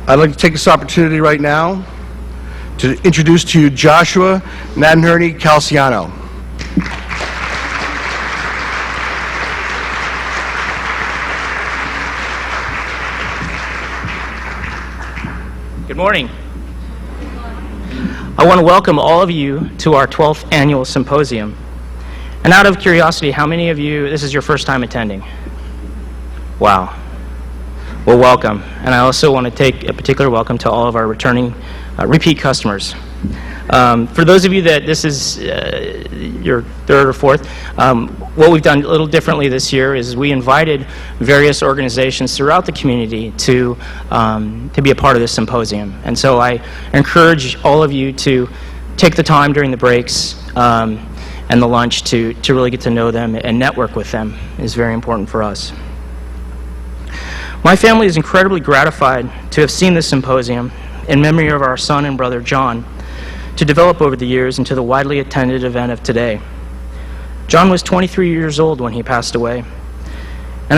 I'd like to take this opportunity right now to introduce to you Joshua Nadenherney Calciano. Good morning. I want to welcome all of you to our 12th annual symposium. And out of curiosity, how many of you, this is your first time attending? Wow. Well, welcome. And I also want to take a particular welcome to all of our returning repeat customers. For those of you that this is your third or fourth, what we've done a little differently this year is we invited various organizations throughout the community to be a part of this symposium. And so I encourage all of you to take the time during the breaks and the lunch to really get to know them and network with them is very important for us. My family is incredibly gratified to have seen this symposium in memory of our son and brother John, to develop over the years into the widely attended event of today. John was 23 years old when he passed away, and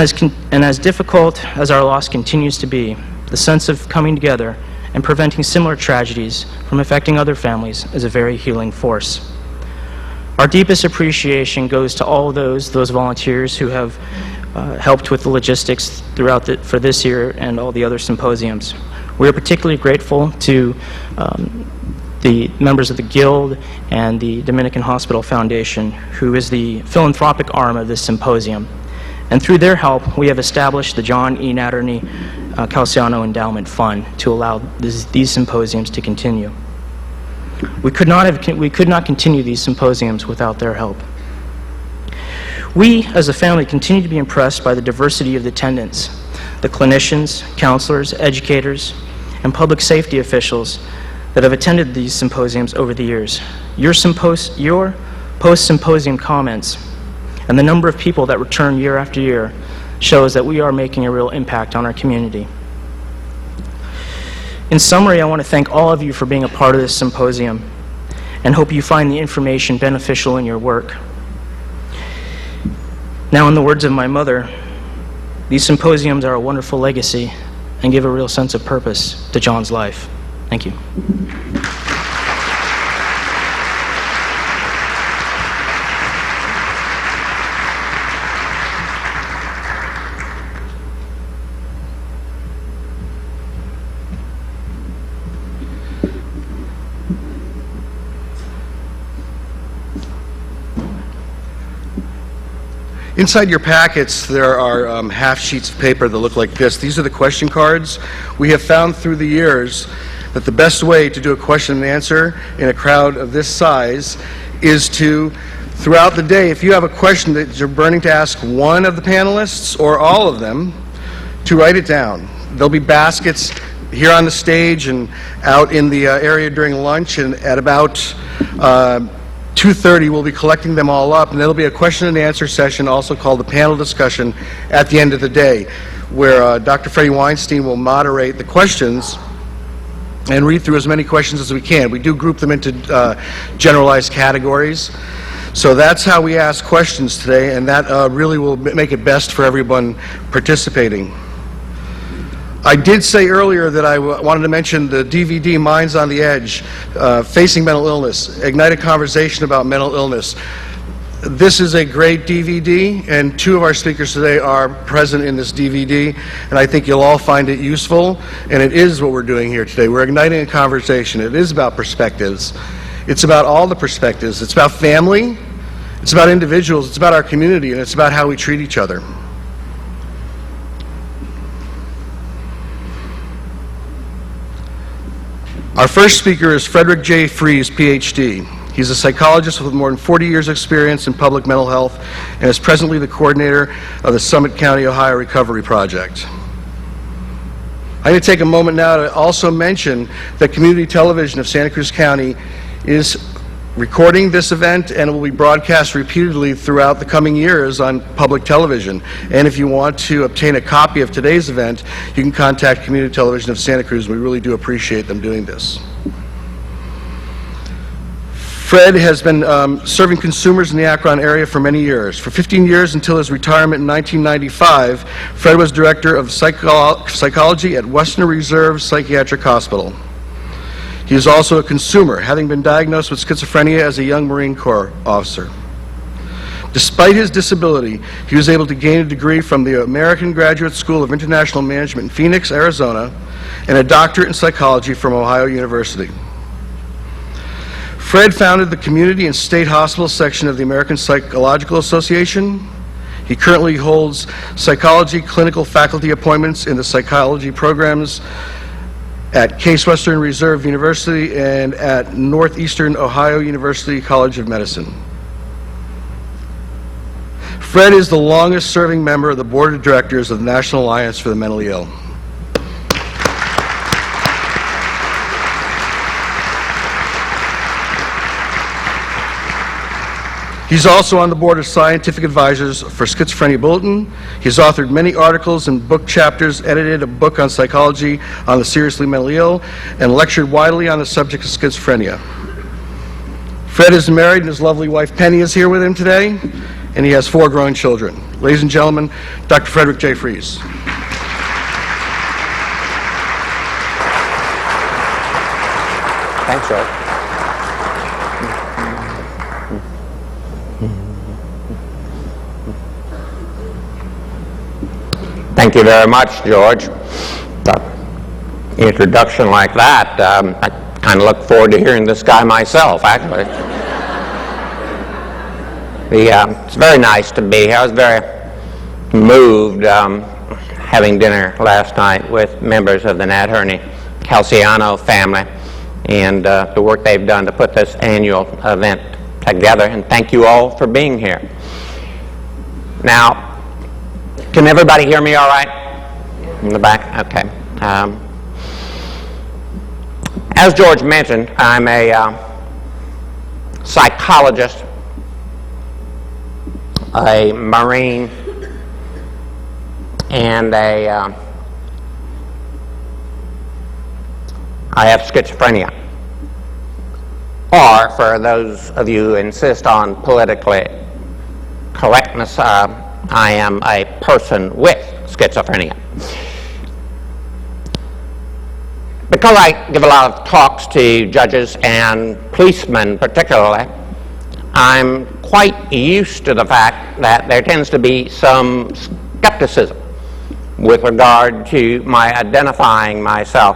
as difficult as our loss continues to be, the sense of coming together and preventing similar tragedies from affecting other families is a very healing force. Our deepest appreciation goes to all those volunteers who have helped with the logistics for this year and all the other symposiums. We are particularly grateful to the members of the Guild and the Dominican Hospital Foundation, who is the philanthropic arm of this symposium. And through their help, we have established the John E. Nadenherney Calciano Endowment Fund to allow these symposiums to continue. We could not continue these symposiums without their help. We, as a family, continue to be impressed by the diversity of the attendants, the clinicians, counselors, educators, and public safety officials that have attended these symposiums over the years. Your post-symposium comments and the number of people that return year after year shows that we are making a real impact on our community. In summary, I want to thank all of you for being a part of this symposium and hope you find the information beneficial in your work. Now, in the words of my mother, these symposiums are a wonderful legacy and give a real sense of purpose to John's life. Thank you. Inside your packets, there are half sheets of paper that look like this. These are the question cards. We have found through the years that the best way to do a question and answer in a crowd of this size is to, throughout the day, if you have a question that you're burning to ask one of the panelists or all of them, to write it down. There'll be baskets here on the stage and out in the area during lunch, and at about 2:30 we'll be collecting them all up, and there'll be a question and answer session, also called the panel discussion, at the end of the day, where Dr. Freddie Weinstein will moderate the questions and read through as many questions as we can. We do group them into generalized categories. So that's how we ask questions today, and that really will make it best for everyone participating. I did say earlier that I wanted to mention the DVD, Minds on the Edge, Facing Mental Illness, Ignite a Conversation about Mental Illness. This is a great DVD, and two of our speakers today are present in this DVD, and I think you'll all find it useful, and it is what we're doing here today. We're igniting a conversation. It is about perspectives. It's about all the perspectives. It's about family, it's about individuals, it's about our community, and it's about how we treat each other. Our first speaker is Frederick J. Frese, PhD. He's a psychologist with more than 40 years' experience in public mental health and is presently the coordinator of the Summit County, Ohio Recovery Project. I'm going to take a moment now to also mention that Community Television of Santa Cruz County is recording this event and it will be broadcast repeatedly throughout the coming years on public television. And if you want to obtain a copy of today's event, you can contact Community Television of Santa Cruz. We really do appreciate them doing this. Fred has been serving consumers in the Akron area for many years. For 15 years until his retirement in 1995, Fred was director of psychology at Western Reserve Psychiatric Hospital. He is also a consumer, having been diagnosed with schizophrenia as a young Marine Corps officer. Despite his disability, he was able to gain a degree from the American Graduate School of International Management in Phoenix, Arizona, and a doctorate in psychology from Ohio University. Fred founded the Community and State Hospital section of the American Psychological Association. He currently holds psychology clinical faculty appointments in the psychology programs at Case Western Reserve University and at Northeastern Ohio University College of Medicine. Fred is the longest-serving member of the Board of Directors of the National Alliance for the Mentally Ill. He's also on the board of scientific advisors for Schizophrenia Bulletin. He's authored many articles and book chapters, edited a book on psychology on the seriously mentally ill, and lectured widely on the subject of schizophrenia. Fred is married, and his lovely wife Penny is here with him today, and he has 4 grown children. Ladies and gentlemen, Dr. Frederick J. Frese. Thanks, George. Thank you very much, George. Introduction like that, I kind of look forward to hearing this guy myself, actually. It's very nice to be here. I was very moved having dinner last night with members of the Nat Hurney Calciano family and the work they've done to put this annual event together, and thank you all for being here. Now, can everybody hear me all right? In the back? Okay. As George mentioned, I'm a psychologist, a Marine, and I have schizophrenia. Or, for those of you who insist on politically correctness, I am a person with schizophrenia. Because I give a lot of talks to judges and policemen particularly, I'm quite used to the fact that there tends to be some skepticism with regard to my identifying myself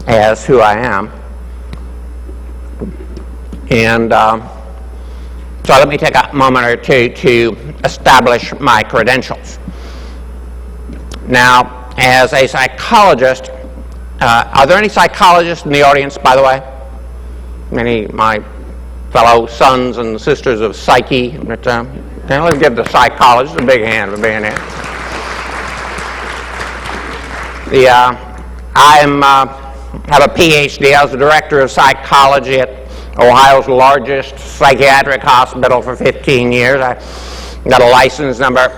as who I am. And so let me take a moment or two to establish my credentials. Now, as a psychologist, are there any psychologists in the audience, by the way? Any of my fellow sons and sisters of psyche? Let's give the psychologists a big hand for being here. I have a PhD. I was the director of psychology at Ohio's largest psychiatric hospital for 15 years. I got a license number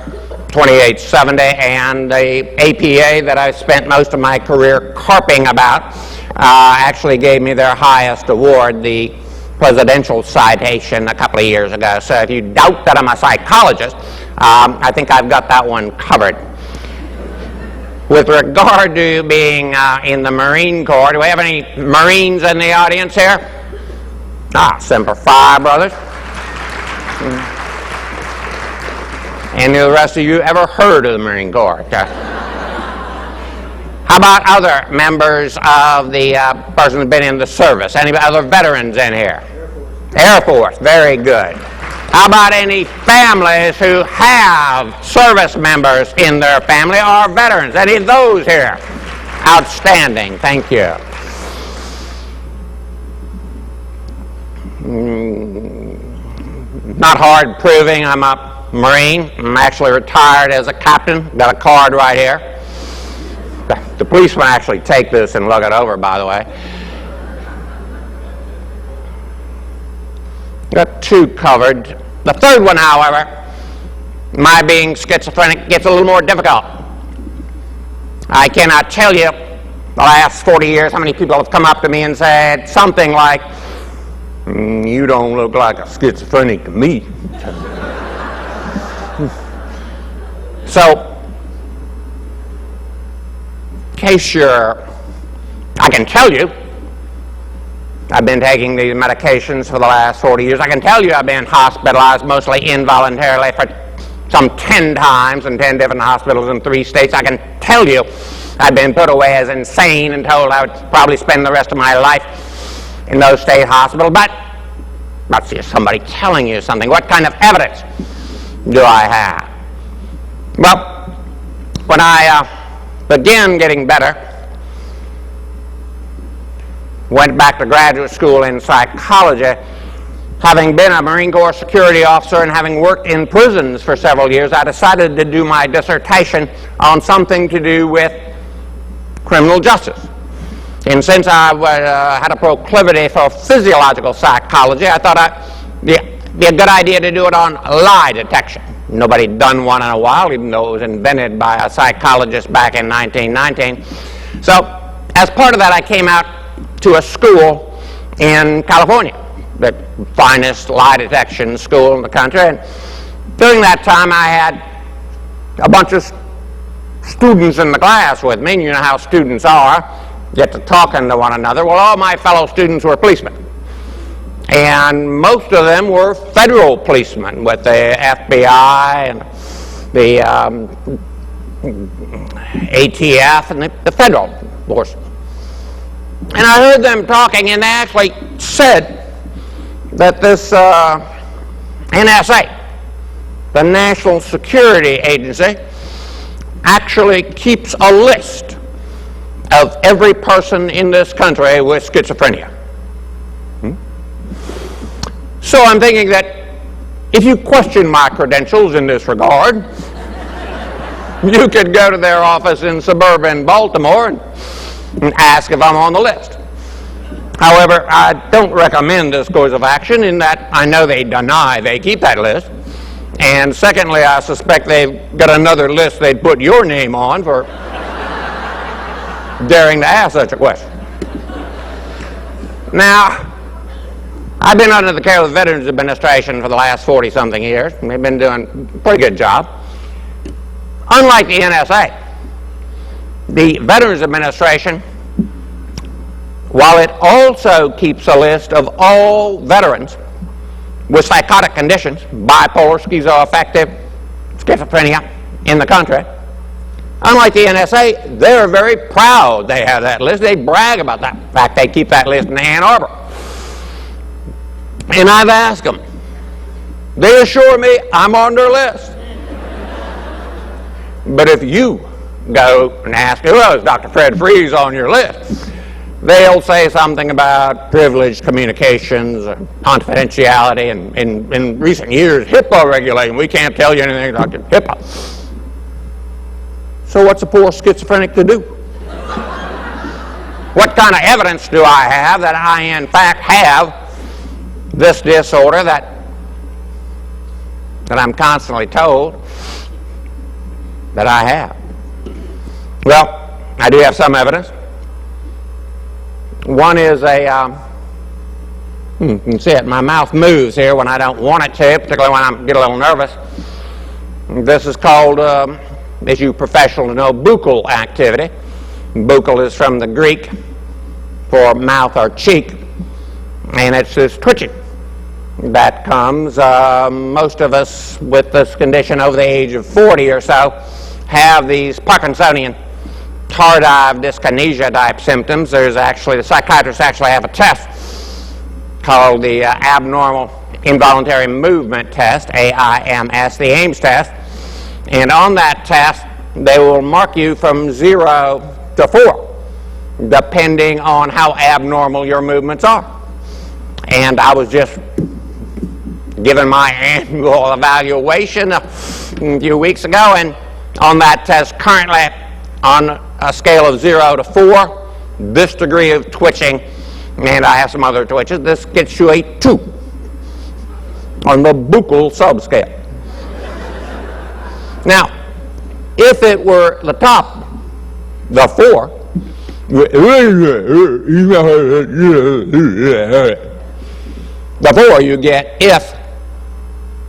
2870, and the APA that I spent most of my career carping about actually gave me their highest award, the Presidential Citation, a couple of years ago. So if you doubt that I'm a psychologist, I think I've got that one covered. With regard to being in the Marine Corps, do we have any Marines in the audience here? Semper Fi, brothers. Any of the rest of you ever heard of the Marine Corps? Okay. How about other members of the person who's been in the service? Any other veterans in here? Air Force, very good. How about any families who have service members in their family or veterans? Any of those here? Outstanding, thank you. Not hard proving I'm a Marine. I'm actually retired as a captain. Got a card right here. The policemen actually take this and look it over, by the way. Got 2 covered. The third one, however, my being schizophrenic, gets a little more difficult. I cannot tell you the last 40 years how many people have come up to me and said something like, You don't look like a schizophrenic to me. So, in case I can tell you, I've been taking these medications for the last 40 years. I can tell you I've been hospitalized, mostly involuntarily, for some 10 times in 10 different hospitals in 3 states. I can tell you I've been put away as insane and told I would probably spend the rest of my life in those state hospitals. But let's see, somebody telling you something. What kind of evidence do I have? Well, when I began getting better, went back to graduate school in psychology, having been a Marine Corps security officer and having worked in prisons for several years, I decided to do my dissertation on something to do with criminal justice. And since I had a proclivity for physiological psychology, I thought it'd be a good idea to do it on lie detection. Nobody had done one in a while, even though it was invented by a psychologist back in 1919. So, as part of that, I came out to a school in California, the finest lie detection school in the country. And during that time, I had a bunch of students in the class with me. And you know how students are, get to talking to one another. Well, all my fellow students were policemen. And most of them were federal policemen with the FBI and the ATF and the federal force. And I heard them talking, and they actually said that this NSA, the National Security Agency, actually keeps a list of every person in this country with schizophrenia. So I'm thinking that if you question my credentials in this regard, you could go to their office in suburban Baltimore and ask if I'm on the list. However, I don't recommend this course of action in that I know they deny they keep that list. And secondly, I suspect they've got another list they'd put your name on for daring to ask such a question. Now, I've been under the care of the Veterans Administration for the last 40-something years, and they've been doing a pretty good job. Unlike the NSA, the Veterans Administration, while it also keeps a list of all veterans with psychotic conditions, bipolar, schizoaffective, schizophrenia, in the country, unlike the NSA, they're very proud they have that list. They brag about that. In fact, they keep that list in Ann Arbor. And I've asked them. They assure me I'm on their list. But if you go and ask, who is Dr. Fred Frese on your list? They'll say something about privileged communications, confidentiality, and in recent years, HIPAA regulation. We can't tell you anything about HIPAA. So what's a poor schizophrenic to do? What kind of evidence do I have that I, in fact, have this disorder that I'm constantly told that I have? Well, I do have some evidence. One is you can see it, my mouth moves here when I don't want it to, particularly when I get a little nervous. This is called, as you professionals know, buccal activity. Buccal is from the Greek for mouth or cheek, and it's this twitching that comes. Most of us with this condition over the age of 40 or so have these Parkinsonian tardive dyskinesia type symptoms. There's actually, the psychiatrists actually have a test called the Abnormal Involuntary Movement Test, AIMS, the AIMS test. And on that test, they will mark you from 0 to 4, depending on how abnormal your movements are. And I was just given my annual evaluation a few weeks ago, and on that test, currently on a scale of 0 to 4, this degree of twitching, and I have some other twitches, this gets you a 2 on the buccal subscale. Now, if it were the top, the 4, before you get if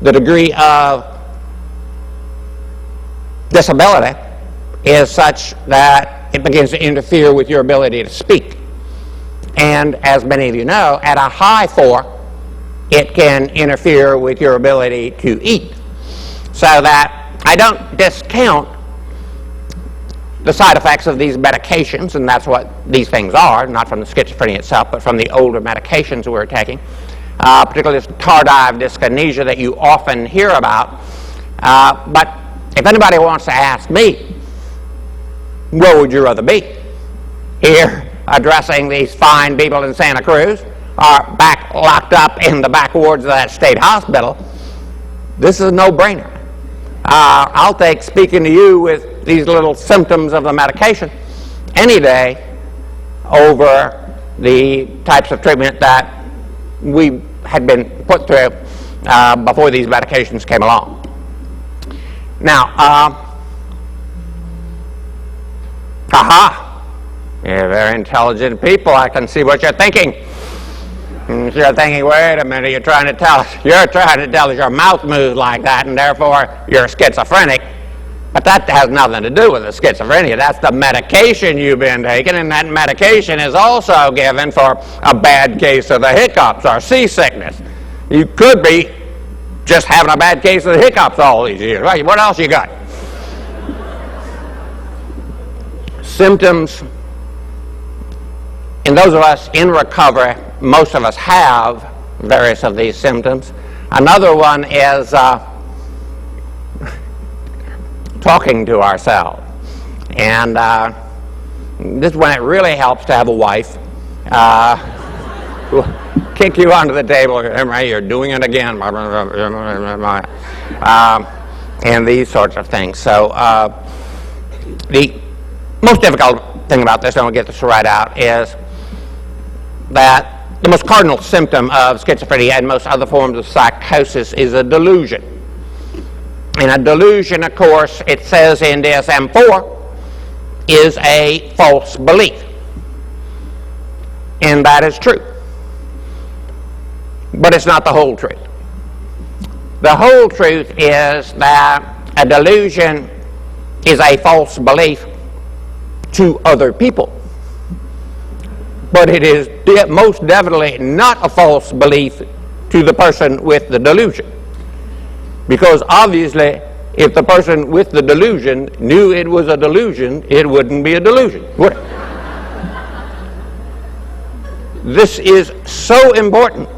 the degree of disability is such that it begins to interfere with your ability to speak. And as many of you know, at a high 4, it can interfere with your ability to eat. So that I don't discount the side effects of these medications, and that's what these things are, not from the schizophrenia itself, but from the older medications we're taking, particularly this tardive dyskinesia that you often hear about. But if anybody wants to ask me, where would you rather be? Here, addressing these fine people in Santa Cruz, or back locked up in the back wards of that state hospital? This is a no-brainer. I'll take speaking to you with these little symptoms of the medication any day over the types of treatment that we had been put through before these medications came along. Now, you're very intelligent people. I can see what you're thinking. You're thinking, wait a minute, you're trying to tell us your mouth moves like that, and therefore you're schizophrenic. But that has nothing to do with the schizophrenia. That's the medication you've been taking, and that medication is also given for a bad case of the hiccups or seasickness. You could be just having a bad case of the hiccups all these years. Right? What else you got? Symptoms, in those of us in recovery, most of us have various of these symptoms. Another one is talking to ourselves. And this is when it really helps to have a wife who kick you under the table, you're doing it again, and these sorts of things. So the most difficult thing about this, and we'll get this right out, is that the most cardinal symptom of schizophrenia and most other forms of psychosis is a delusion. And a delusion, of course, it says in DSM-4, is a false belief. And that is true. But it's not the whole truth. The whole truth is that a delusion is a false belief to other people. But it is most definitely not a false belief to the person with the delusion. Because obviously, if the person with the delusion knew it was a delusion, it wouldn't be a delusion, would it? This is so important,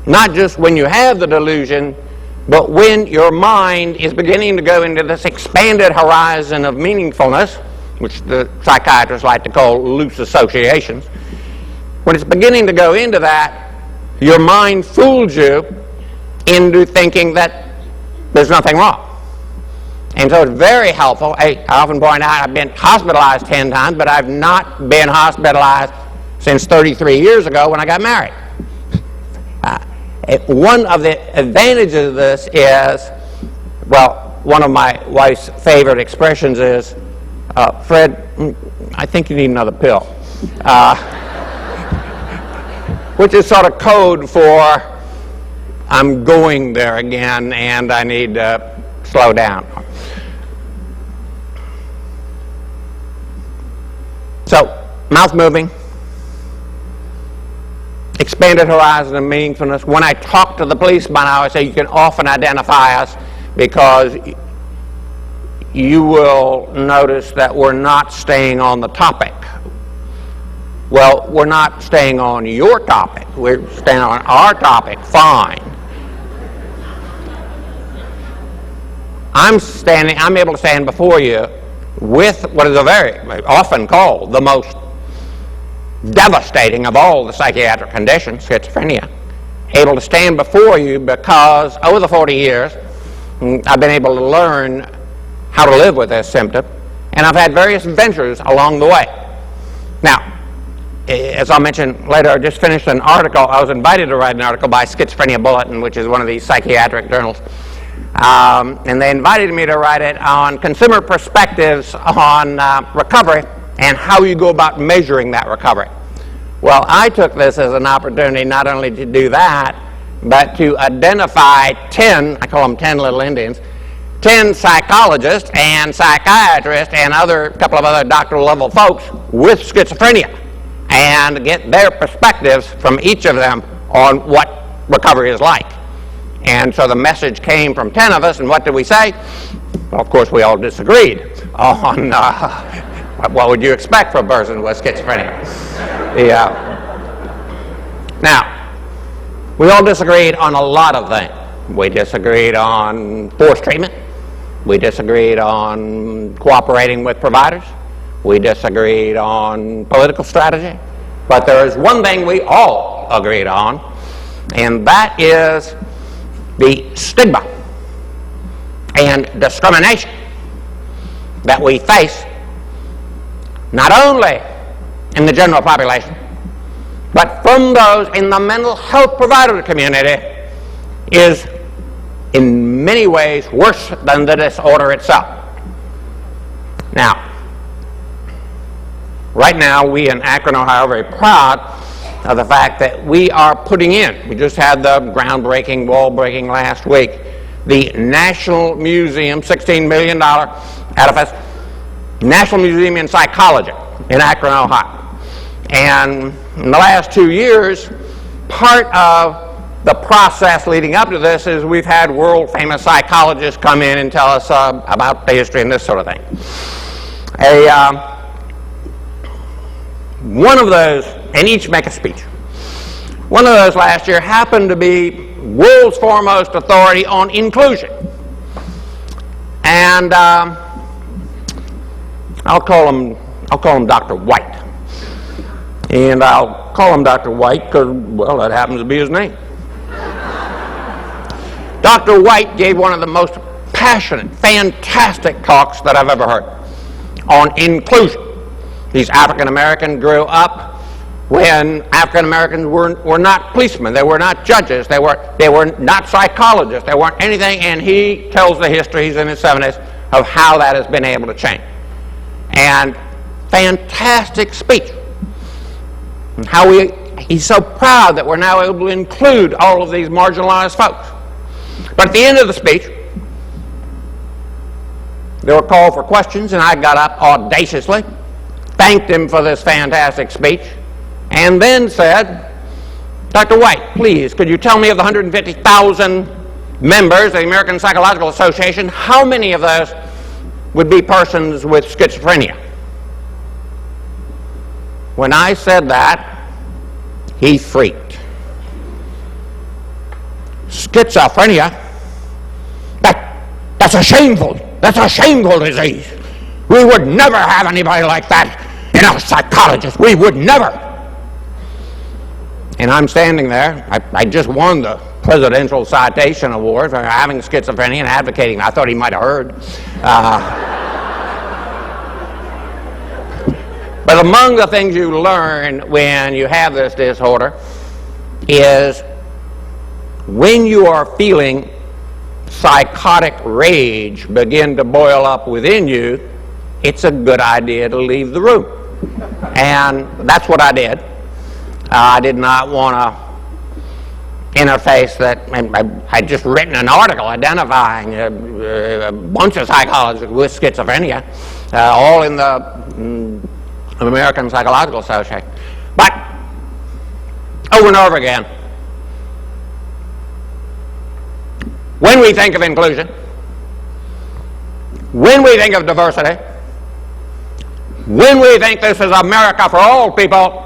not just when you have the delusion, but when your mind is beginning to go into this expanded horizon of meaningfulness, which the psychiatrists like to call loose associations. When it's beginning to go into that, your mind fools you into thinking that there's nothing wrong. And so it's very helpful. I often point out I've been hospitalized 10 times, but I've not been hospitalized since 33 years ago when I got married. One of the advantages of this is, well, one of my wife's favorite expressions is, Fred, I think you need another pill. Which is sort of code for, I'm going there again and I need to slow down. So, mouth moving, expanded horizon of meaningfulness. When I talk to the policeman, I always say you can often identify us because you will notice that we're not staying on the topic. Well, we're not staying on your topic. We're staying on our topic. Fine. I'm able to stand before you with what is a very often called the most devastating of all the psychiatric conditions, schizophrenia. Able to stand before you because over the 40 years, I've been able to learn how to live with this symptom, and I've had various adventures along the way. Now, as I'll mention later, I just finished an article. I was invited to write an article by Schizophrenia Bulletin, which is one of these psychiatric journals. And they invited me to write it on consumer perspectives on recovery and how you go about measuring that recovery. Well, I took this as an opportunity not only to do that, but to identify 10, I call them 10 little Indians, 10 psychologists and psychiatrists and a couple of other doctoral level folks with schizophrenia, and get their perspectives from each of them on what recovery is like. And so the message came from 10 of us, and what did we say? Well, of course, we all disagreed on what would you expect from a person with schizophrenia. Now, we all disagreed on a lot of things. We disagreed on forced treatment. We disagreed on cooperating with providers. We disagreed on political strategy. But there is one thing we all agreed on, and that is the stigma and discrimination that we face, not only in the general population, but from those in the mental health provider community, is in many ways worse than the disorder itself. Now, right now, we in Akron, Ohio, are very proud of the fact that we are putting in, we just had the groundbreaking, wall-breaking last week, the National Museum, $16 million edifice, National Museum in Psychology in Akron, Ohio. And in the last 2 years, part of the process leading up to this is we've had world-famous psychologists come in and tell us about the history and this sort of thing. One of those, and each make a speech. One of those last year happened to be world's foremost authority on inclusion. And I'll call him Dr. White. And I'll call him Dr. White because, well, that happens to be his name. Dr. White gave one of the most passionate, fantastic talks that I've ever heard on inclusion. These African Americans grew up when African Americans were not policemen, they were not judges, they were not psychologists, they weren't anything, and he tells the history, he's in his 70s, of how that has been able to change. And fantastic speech. And how he's so proud that we're now able to include all of these marginalized folks. But at the end of the speech, there were called for questions, and I got up audaciously, thanked him for this fantastic speech, and then said, Dr. White, please, could you tell me of the 150,000 members of the American Psychological Association, how many of those would be persons with schizophrenia? When I said that, he freaked. Schizophrenia? That's a shameful disease. We would never have anybody like that in our psychologists. We would never. And I'm standing there. I just won the Presidential Citation Award for having schizophrenia and advocating. I thought he might have heard. But among the things you learn when you have this disorder is when you are feeling psychotic rage begin to boil up within you, it's a good idea to leave the room. And that's what I did. I did not want to interface that. I'd just written an article identifying a bunch of psychologists with schizophrenia, all in the American Psychological Association. But over and over again, when we think of inclusion, when we think of diversity, when we think this is America for all people,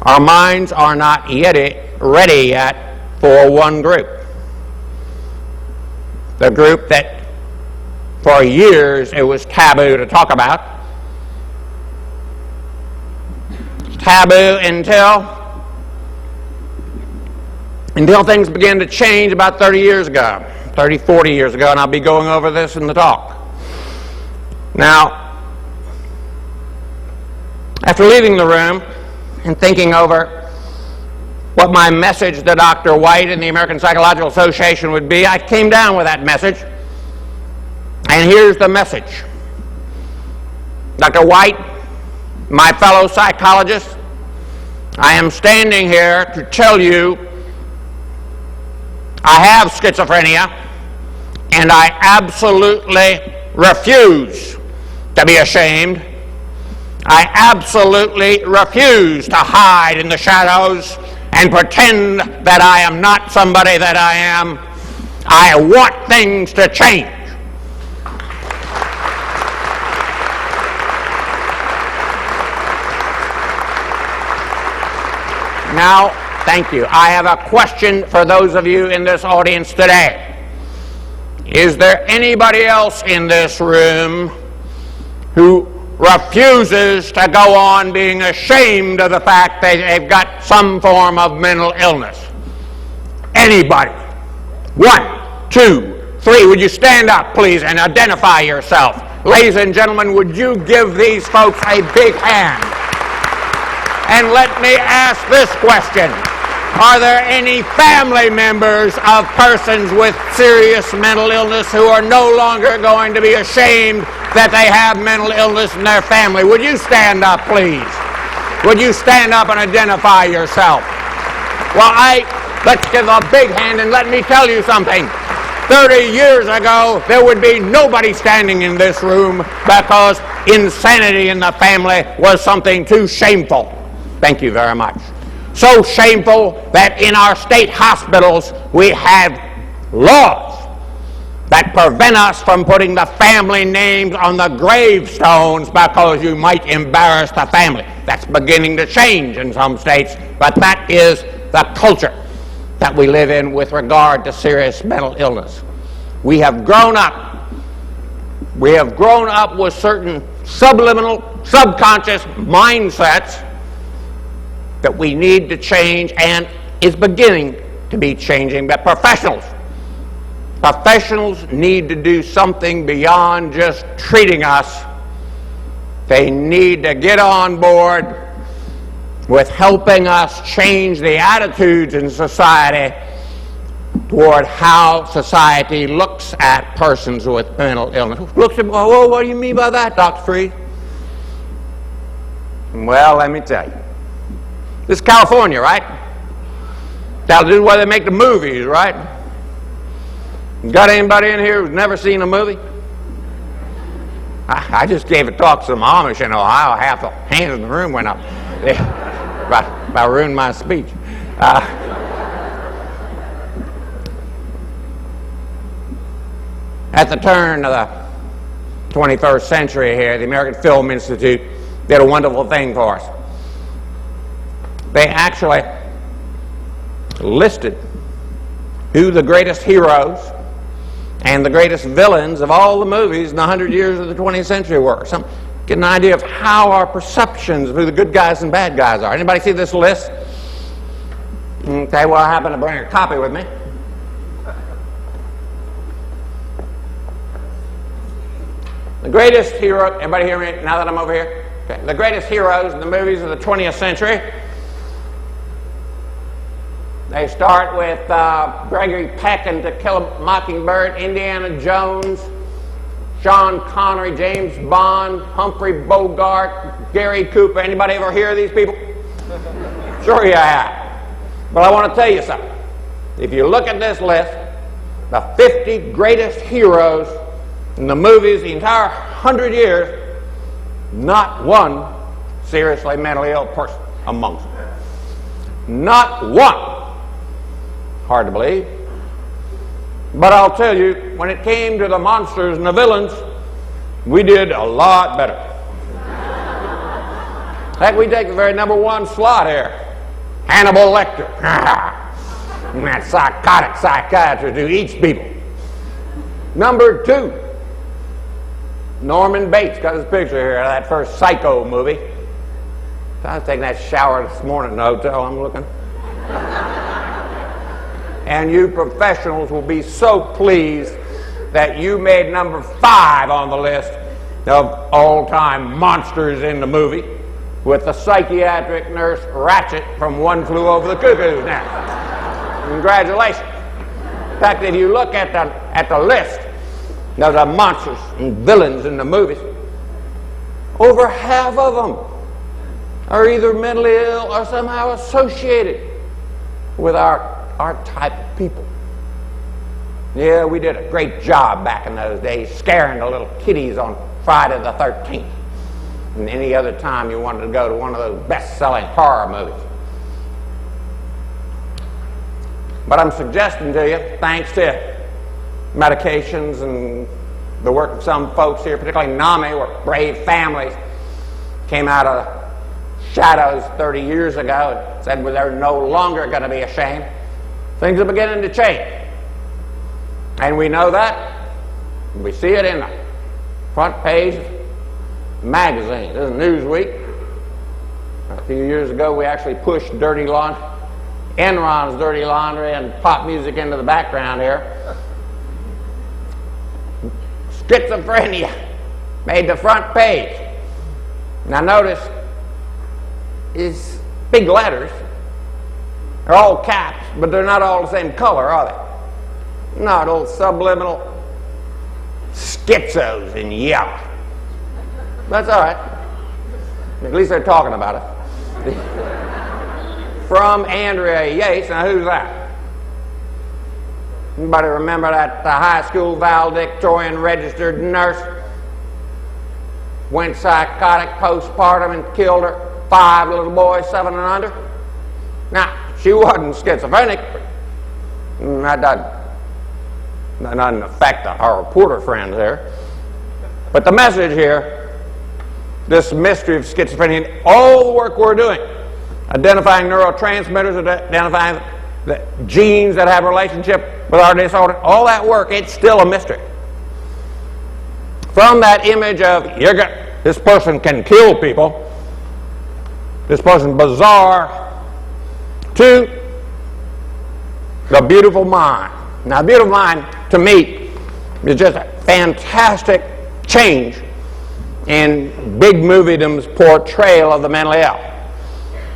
our minds are not yet ready yet for one group. The group that for years it was taboo to talk about. Taboo until things began to change about 30 years ago, 30, 40 years ago, and I'll be going over this in the talk. Now, after leaving the room and thinking over what my message to Dr. White and the American Psychological Association would be, I came down with that message, and here's the message. Dr. White, my fellow psychologists, I am standing here to tell you I have schizophrenia, and I absolutely refuse to be ashamed. I absolutely refuse to hide in the shadows and pretend that I am not somebody that I am. I want things to change. Now, thank you. I have a question for those of you in this audience today. Is there anybody else in this room who refuses to go on being ashamed of the fact that they've got some form of mental illness? Anybody? 1, 2, 3. Would you stand up, please, and identify yourself? Ladies and gentlemen, would you give these folks a big hand? And let me ask this question. Are there any family members of persons with serious mental illness who are no longer going to be ashamed that they have mental illness in their family? Would you stand up, please? Would you stand up and identify yourself? Well, let's give a big hand, and let me tell you something. 30 years ago, there would be nobody standing in this room because insanity in the family was something too shameful. Thank you very much. So shameful that in our state hospitals we have laws that prevent us from putting the family names on the gravestones because you might embarrass the family. That's beginning to change in some states, but that is the culture that we live in with regard to serious mental illness. We have grown up. We have grown up with certain subliminal, subconscious mindsets that we need to change, and is beginning to be changing. But professionals need to do something beyond just treating us. They need to get on board with helping us change the attitudes in society toward how society looks at persons with mental illness. Looks at, oh, what do you mean by that, Dr. Frese? Well, let me tell you. This is California, right? This is where they make the movies, right? Got anybody in here who's never seen a movie? I just gave a talk to some Amish in Ohio. Half the hands in the room went up. I ruined my speech. At the turn of the 21st century here, the American Film Institute did a wonderful thing for us. They actually listed who the greatest heroes and the greatest villains of all the movies in the 100 years of the 20th century were. Get an idea of how our perceptions of who the good guys and bad guys are. Anybody see this list? Okay, well, I happen to bring a copy with me. The greatest hero, everybody hear me now that I'm over here? Okay. The greatest heroes in the movies of the 20th century. They start with Gregory Peck and To Kill a Mockingbird, Indiana Jones, Sean Connery, James Bond, Humphrey Bogart, Gary Cooper. Anybody ever hear of these people? Sure you have. But I want to tell you something. If you look at this list, the 50 greatest heroes in the movies the entire 100 years, not one seriously mentally ill person amongst them. Not one. Hard to believe. But I'll tell you, when it came to the monsters and the villains, we did a lot better. Heck, we take the very #1 slot here. Hannibal Lecter. That psychotic psychiatrist who eats people. #2, Norman Bates. Got his picture here of that first Psycho movie. I was taking that shower this morning in the hotel. I'm looking. And you professionals will be so pleased that you made #5 on the list of all-time monsters in the movie with the psychiatric nurse Ratchet from One Flew Over the Cuckoo's Nest. Congratulations. In fact, if you look at the list of the monsters and villains in the movies, over half of them are either mentally ill or somehow associated with our type of people. Yeah, we did a great job back in those days scaring the little kiddies on Friday the 13th and any other time you wanted to go to one of those best-selling horror movies. But I'm suggesting to you, thanks to medications and the work of some folks here, particularly NAMI, where brave families came out of shadows 30 years ago and said, well, they're no longer going to be ashamed. Things are beginning to change. And we know that. We see it in the front page of magazines. This is Newsweek. A few years ago, we actually pushed Dirty Laundry, Enron's Dirty Laundry, and pop music into the background here. Schizophrenia made the front page. Now notice, these big letters are all caps, but they're not all the same color, are they? No, those subliminal schizos in yellow. That's all right. At least they're talking about it. From Andrea Yates. Now, who's that? Anybody remember that high school valedictorian registered nurse went psychotic postpartum and killed her 5 little boys, 7 and under? Now, she wasn't schizophrenic. That doesn't affect our reporter friends there. But the message here, this mystery of schizophrenia, all the work we're doing, identifying neurotransmitters, identifying the genes that have a relationship with our disorder, all that work, it's still a mystery. From that image of, this person can kill people, this person's bizarre, to the beautiful mind. Now, beautiful mind, to me, is just a fantastic change in big moviedom's portrayal of the mentally ill.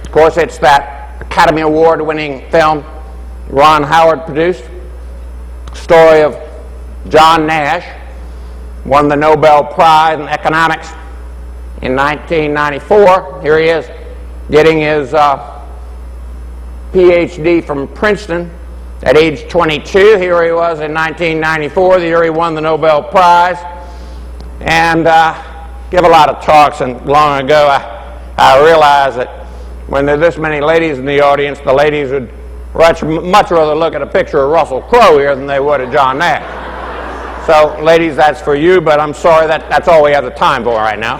Of course, it's that Academy Award-winning film Ron Howard produced, story of John Nash, won the Nobel Prize in Economics in 1994. Here he is getting his PhD from Princeton at age 22. Here he was in 1994, the year he won the Nobel Prize. And give a lot of talks, and long ago I realized that when there are this many ladies in the audience, the ladies would much rather look at a picture of Russell Crowe here than they would of John Nash. So, ladies, that's for you, but I'm sorry, that's all we have the time for right now.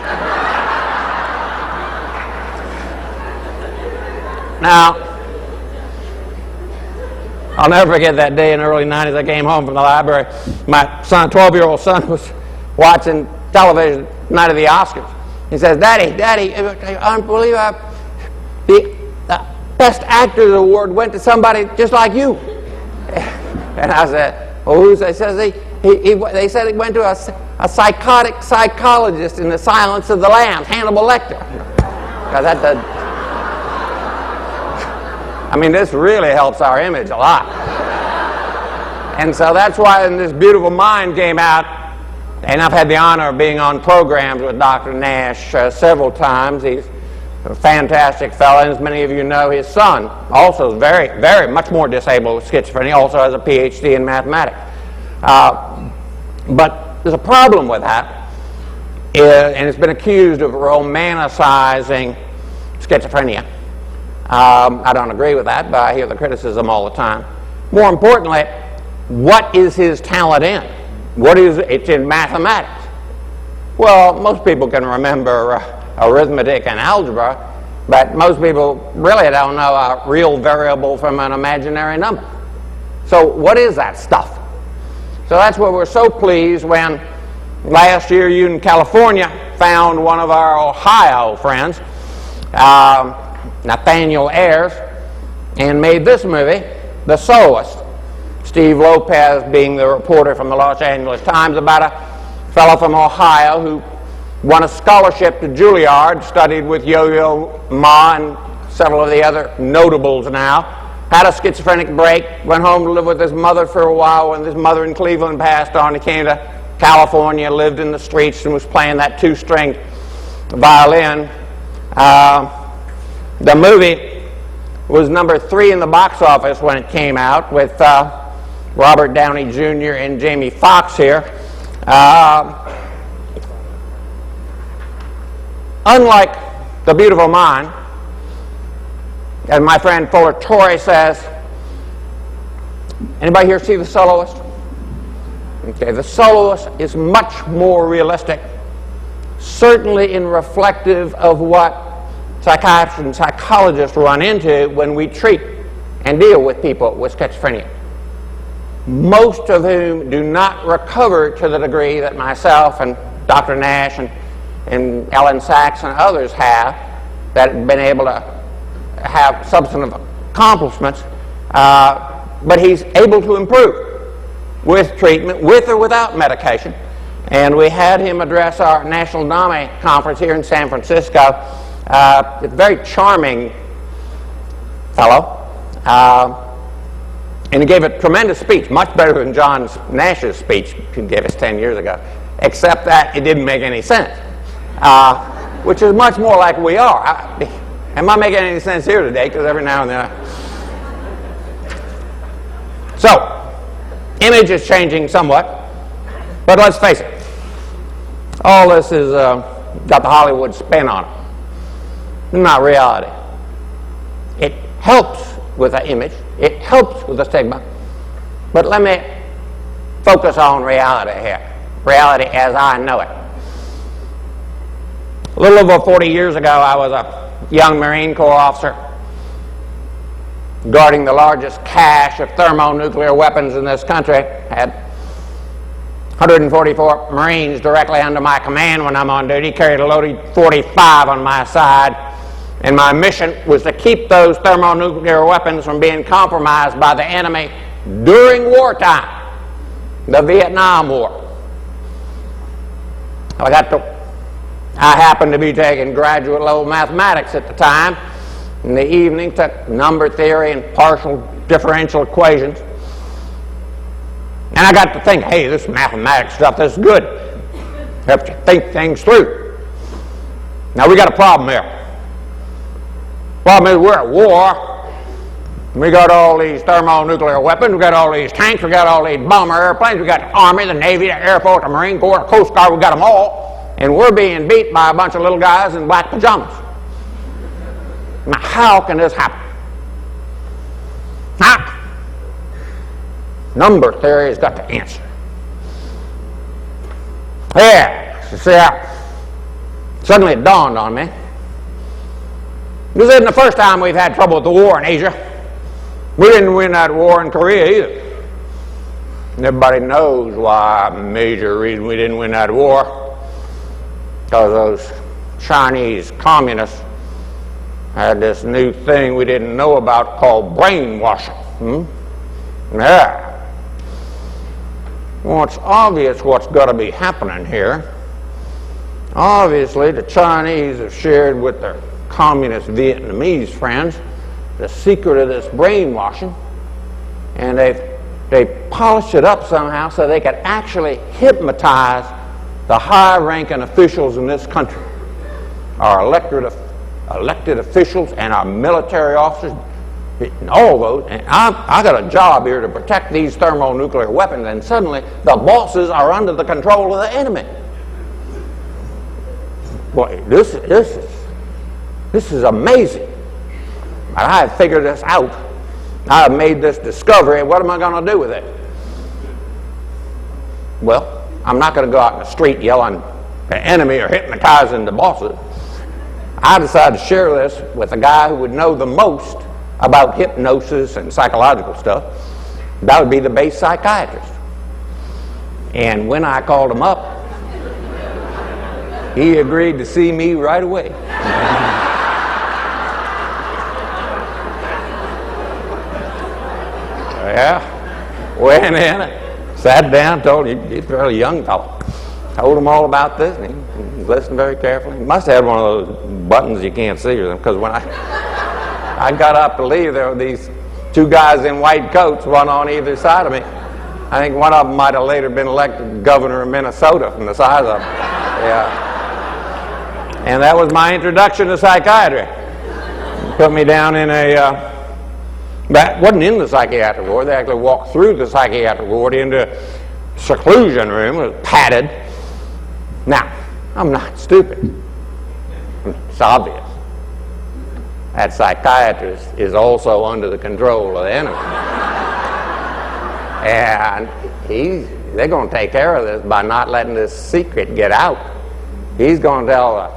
Now, I'll never forget that day in the early 90s. I came home from the library. My son, 12-year-old son, was watching television night of the Oscars. He says, Daddy, unbelievable. The Best Actors Award went to somebody just like you. And I said, well, who's that? He says, they said it went to a psychotic psychologist in The Silence of the Lambs, Hannibal Lecter. I mean, this really helps our image a lot. And so that's why when this beautiful mind came out, and I've had the honor of being on programs with Dr. Nash several times. He's a fantastic fellow, and as many of you know, his son also is very, very much more disabled with schizophrenia, also has a PhD in mathematics. But there's a problem with that, and it's been accused of romanticizing schizophrenia. I don't agree with that, but I hear the criticism all the time. More importantly, what is his talent in? It's in mathematics. Well, most people can remember arithmetic and algebra, but most people really don't know a real variable from an imaginary number. So what is that stuff? So that's why we're so pleased when last year you in California found one of our Ohio friends, Nathaniel Ayers, and made this movie, The Soloist. Steve Lopez being the reporter from the Los Angeles Times, about a fellow from Ohio who won a scholarship to Juilliard, studied with Yo-Yo Ma and several of the other notables now, had a schizophrenic break, went home to live with his mother for a while. When his mother in Cleveland passed on, he came to California, lived in the streets, and was playing that 2-string violin. The movie was number 3 in the box office when it came out, with Robert Downey Jr. and Jamie Foxx here. Unlike The Beautiful Mind, as my friend Fuller Torrey says, anybody here see The Soloist? Okay, The Soloist is much more realistic, certainly in reflective of what psychiatrists and psychologists run into when we treat and deal with people with schizophrenia, most of whom do not recover to the degree that myself and Dr. Nash and Ellen Sachs and others have, that have been able to have substantive accomplishments, but he's able to improve with treatment, with or without medication. And we had him address our National NAMI conference here in San Francisco. A very charming fellow, and he gave a tremendous speech, much better than John Nash's speech he gave us 10 years ago, except that it didn't make any sense, which is much more like we are. Am I making any sense here today? Because every now and then So, image is changing somewhat, but let's face it, all this is got the Hollywood spin on it. It's not reality. It helps with the image, it helps with the stigma, but let me focus on reality here, reality as I know it. A little over 40 years ago, I was a young Marine Corps officer guarding the largest cache of thermonuclear weapons in this country. I had 144 Marines directly under my command when I'm on duty, carried a loaded 45 on my side, and my mission was to keep those thermonuclear weapons from being compromised by the enemy during wartime, the Vietnam War. I happened to be taking graduate level mathematics at the time. In the evening, took number theory and partial differential equations. And I got to think, hey, this mathematics stuff, this is good. Helps you think things through. Now we got a problem here. Problem is we're at war. We got all these thermonuclear weapons, we got all these tanks, we got all these bomber airplanes, we got the Army, the Navy, the Air Force, the Marine Corps, the Coast Guard, we got them all. And we're being beat by a bunch of little guys in black pajamas. Now, how can this happen? Now, number theory has got to answer. Yeah, you see how suddenly it dawned on me. This isn't the first time we've had trouble with the war in Asia. We didn't win that war in Korea either. And everybody knows why, a major reason we didn't win that war. Because those Chinese communists had this new thing we didn't know about called brainwashing. Yeah. Well, it's obvious what's got to be happening here. Obviously, the Chinese have shared with their communist Vietnamese friends the secret of this brainwashing, and they polished it up somehow so they could actually hypnotize the high-ranking officials in this country, our elected officials and our military officers, and all those. And I got a job here to protect these thermonuclear weapons, and suddenly the bosses are under the control of the enemy. Boy, this is amazing. I have figured this out. I have made this discovery. What am I going to do with it? Well, I'm not going to go out in the street yelling the enemy or hypnotizing the bosses. I decided to share this with a guy who would know the most about hypnosis and psychological stuff. That would be the base psychiatrist. And when I called him up, he agreed to see me right away. Yeah, went in, sat down, told him, he's a fairly young fellow. Told him all about this, and he listened very carefully. He must have had one of those buttons you can't see, because when I got up to leave, there were these two guys in white coats, one on either side of me. I think one of them might have later been elected governor of Minnesota from the size of them. Yeah. And that was my introduction to psychiatry. Put me down in a But wasn't in the psychiatric ward. They actually walked through the psychiatric ward into a seclusion room. It was padded. Now, I'm not stupid. It's obvious. That psychiatrist is also under the control of the enemy. And they're going to take care of this by not letting this secret get out. He's going to tell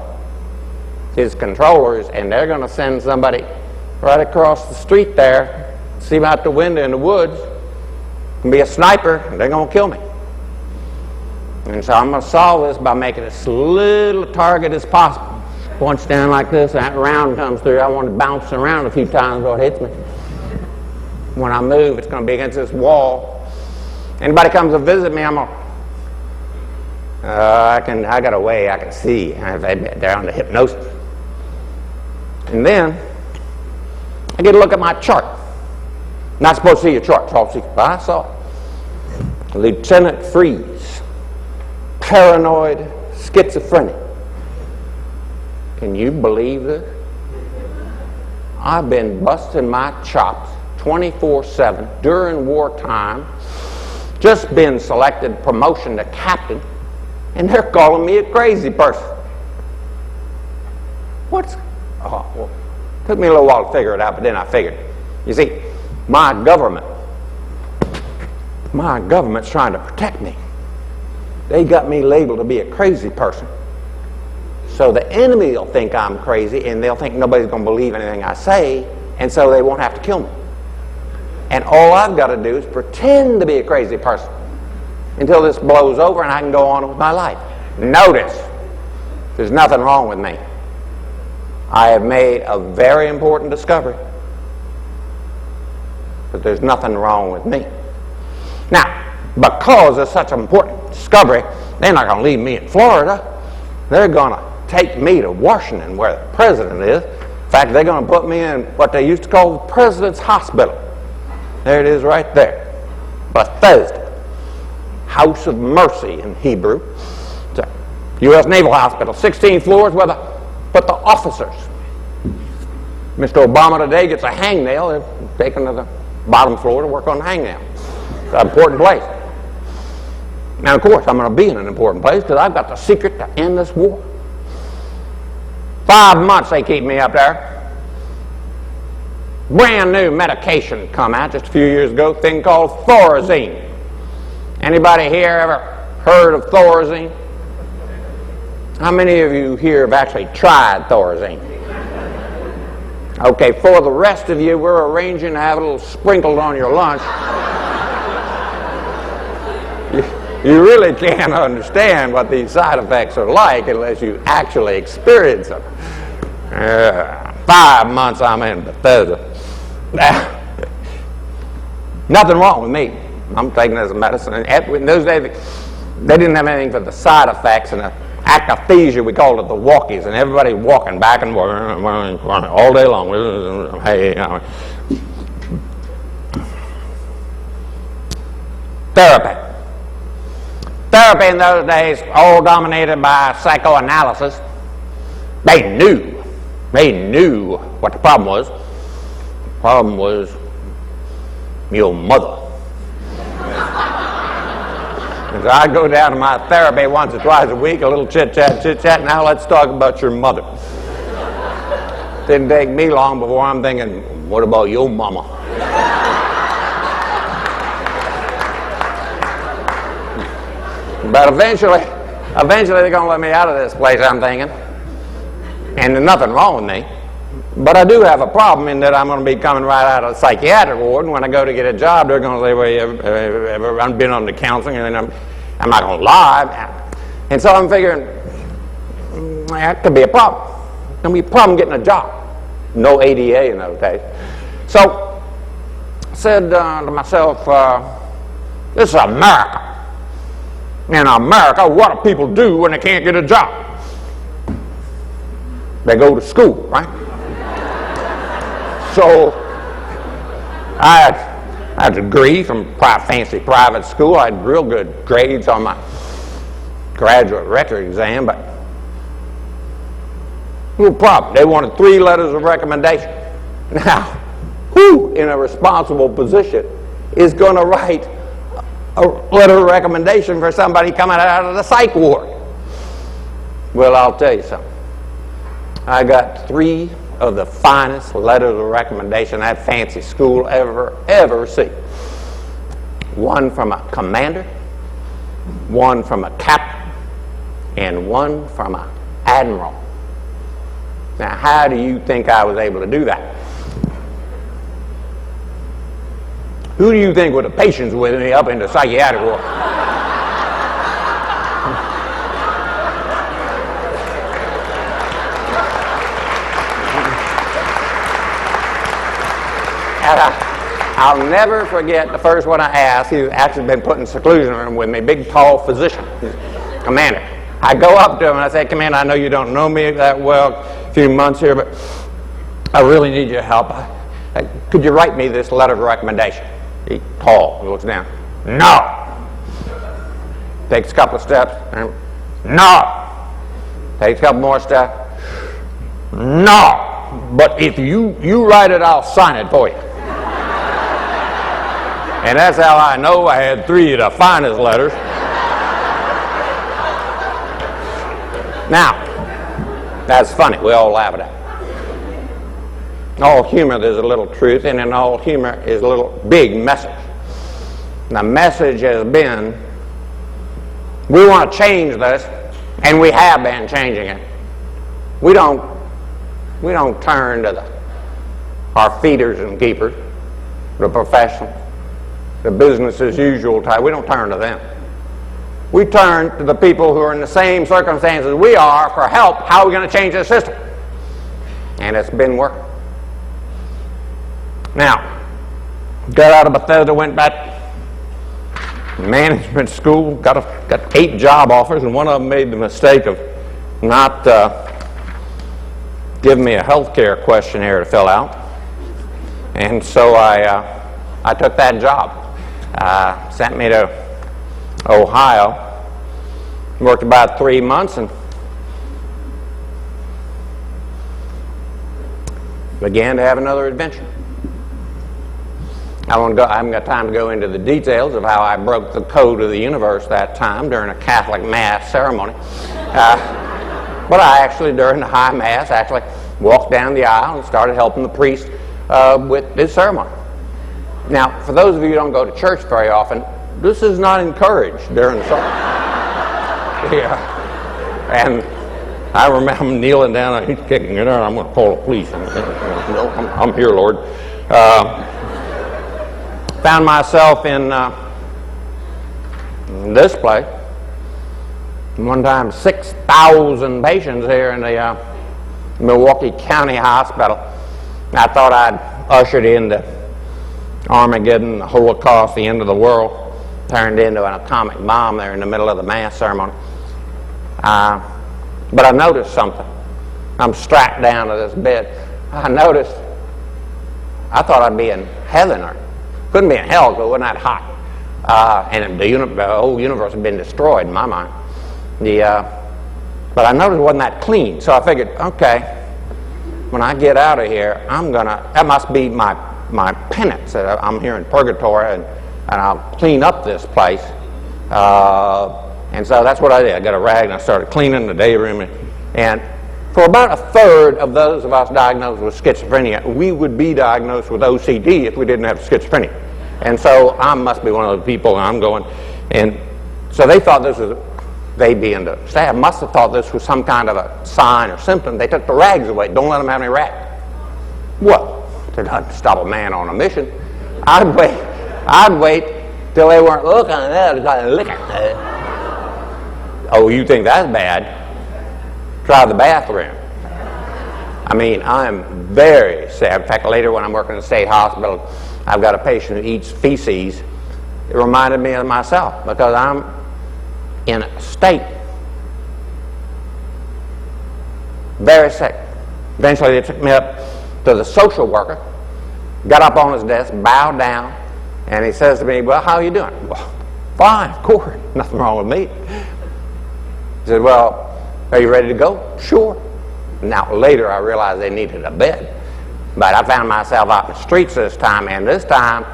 his controllers, and they're going to send somebody right across the street there, see him out the window in the woods, and be a sniper, and they're going to kill me. And so I'm going to solve this by making it as little a target as possible. Punch down like this, and that round comes through. I want to bounce around a few times before it hits me. When I move, it's going to be against this wall. Anybody comes to visit me, I'm going to, I got a way I can see. They're under hypnosis. And then, I get a look at my chart. Not supposed to see your chart, but I saw it. Lieutenant Frese, paranoid schizophrenic. Can you believe this? I've been busting my chops 24/7 during wartime, just been selected promotion to captain, and they're calling me a crazy person. Well, took me a little while to figure it out, but then I figured. You see, my government's trying to protect me. They got me labeled to be a crazy person. So the enemy will think I'm crazy, and they'll think nobody's going to believe anything I say, and so they won't have to kill me. And all I've got to do is pretend to be a crazy person until this blows over and I can go on with my life. Notice, there's nothing wrong with me. I have made a very important discovery, but there's nothing wrong with me. Now, because it's such an important discovery, they're not going to leave me in Florida. They're going to take me to Washington, where the president is. In fact, they're going to put me in what they used to call the President's Hospital. There it is right there. Bethesda, House of Mercy in Hebrew. It's a U.S. Naval Hospital, 16 floors where they put the officers. Mr. Obama today gets a hangnail. They're taken to the bottom floor to work on the hangnail. It's an important place. Now, of course, I'm going to be in an important place because I've got the secret to end this war. 5 months they keep me up there. Brand new medication come out just a few years ago, a thing called Thorazine. Anybody here ever heard of Thorazine? How many of you here have actually tried Thorazine? Okay, for the rest of you, we're arranging to have a little sprinkled on your lunch. You really can't understand what these side effects are like unless you actually experience them. 5 months I'm in Bethesda. Nothing wrong with me. I'm taking it as a medicine. In those days, they didn't have anything for the side effects. And the akathisia, we called it the walkies, and everybody walking back and forth all day long. Hey, therapy. Therapy in those days, all dominated by psychoanalysis. They knew what the problem was. The problem was your mother. And so I'd go down to my therapy once or twice a week, a little chit-chat. Now let's talk about your mother. Didn't take me long before I'm thinking, what about your mama? But eventually they're going to let me out of this place, I'm thinking. And there's nothing wrong with me. But I do have a problem in that I'm going to be coming right out of the psychiatric ward, and when I go to get a job, they're going to say, well, I've been on the counseling, and I'm not going to lie. And so I'm figuring, that could be a problem. It's going to be a problem getting a job. No ADA in those days. So I said to myself, this is America. In America, what do people do when they can't get a job? They go to school, right? So I had a degree from fancy private school. I had real good grades on my graduate record exam, but little problem. They wanted 3 letters of recommendation. Now, who in a responsible position is going to write a letter of recommendation for somebody coming out of the psych ward? Well, I'll tell you something. I got 3 of the finest letters of recommendation that fancy school ever received. One from a commander, one from a captain, and one from an admiral. Now, how do you think I was able to do that? Who do you think were the patients with me up in the psychiatric ward? And I'll never forget the first one I asked. He's actually been put in seclusion room with me, big, tall physician, commander. I go up to him and I say, Commander, I know you don't know me that well, a few months here, but I really need your help. Could you write me this letter of recommendation? He's tall. He looks down. No. Takes a couple of steps. No. Takes a couple more steps. No. But if you write it, I'll sign it for you. And that's how I know I had 3 of the finest letters. Now, that's funny. We all laugh at that. In all humor, there's a little truth, and in all humor is a little big message. The message has been, we want to change this, and we have been changing it. We don't turn to our feeders and keepers, the professionals, the business as usual type. We don't turn to them. We turn to the people who are in the same circumstances we are for help. How are we going to change the system? And it's been working. Now, got out of Bethesda, went back to management school, got 8 job offers, and one of them made the mistake of not giving me a health care questionnaire to fill out. And so I took that job. Sent me to Ohio, worked about 3 months, and began to have another adventure. I haven't got time to go into the details of how I broke the code of the universe that time during a Catholic Mass ceremony. But I actually, during the high Mass, actually walked down the aisle and started helping the priest with his ceremony. Now, for those of you who don't go to church very often, this is not encouraged during the service. Yeah. And I remember kneeling down, he's kicking it out, I'm going to call the police. No, I'm here, Lord. Found myself in this place. One time, 6,000 patients here in the Milwaukee County Hospital. I thought I'd ushered in the Armageddon, the Holocaust, the end of the world. Turned into an atomic bomb there in the middle of the Mass ceremony. But I noticed something. I'm strapped down to this bed. I noticed, I thought I'd be in heaven, or couldn't be in hell because it wasn't that hot. And the whole universe had been destroyed in my mind. But I noticed it wasn't that clean. So I figured, okay, when I get out of here, that must be my penance. I'm here in purgatory, and I'll clean up this place. And so that's what I did. I got a rag and I started cleaning the day room. And for about a third of those of us diagnosed with schizophrenia, we would be diagnosed with OCD if we didn't have schizophrenia. And so I must be one of those people, and I'm going. And so they thought this was, they being the staff, must have thought this was some kind of a sign or symptom. They took the rags away. Don't let them have any rags. Well, to not stop a man on a mission, I'd wait till they weren't looking at it, licking it. Oh, you think that's bad? Try the bathroom. I mean, I'm very sad. In fact, later when I'm working in the state hospital, I've got a patient who eats feces. It reminded me of myself because I'm in a state very sick. Eventually they took me up to the social worker, got up on his desk, bowed down, and he says to me, well, how are you doing? Well, fine, of course, nothing wrong with me. He said, well, are you ready to go? Sure. Now, later I realized they needed a bed. But I found myself out in the streets this time, and this time,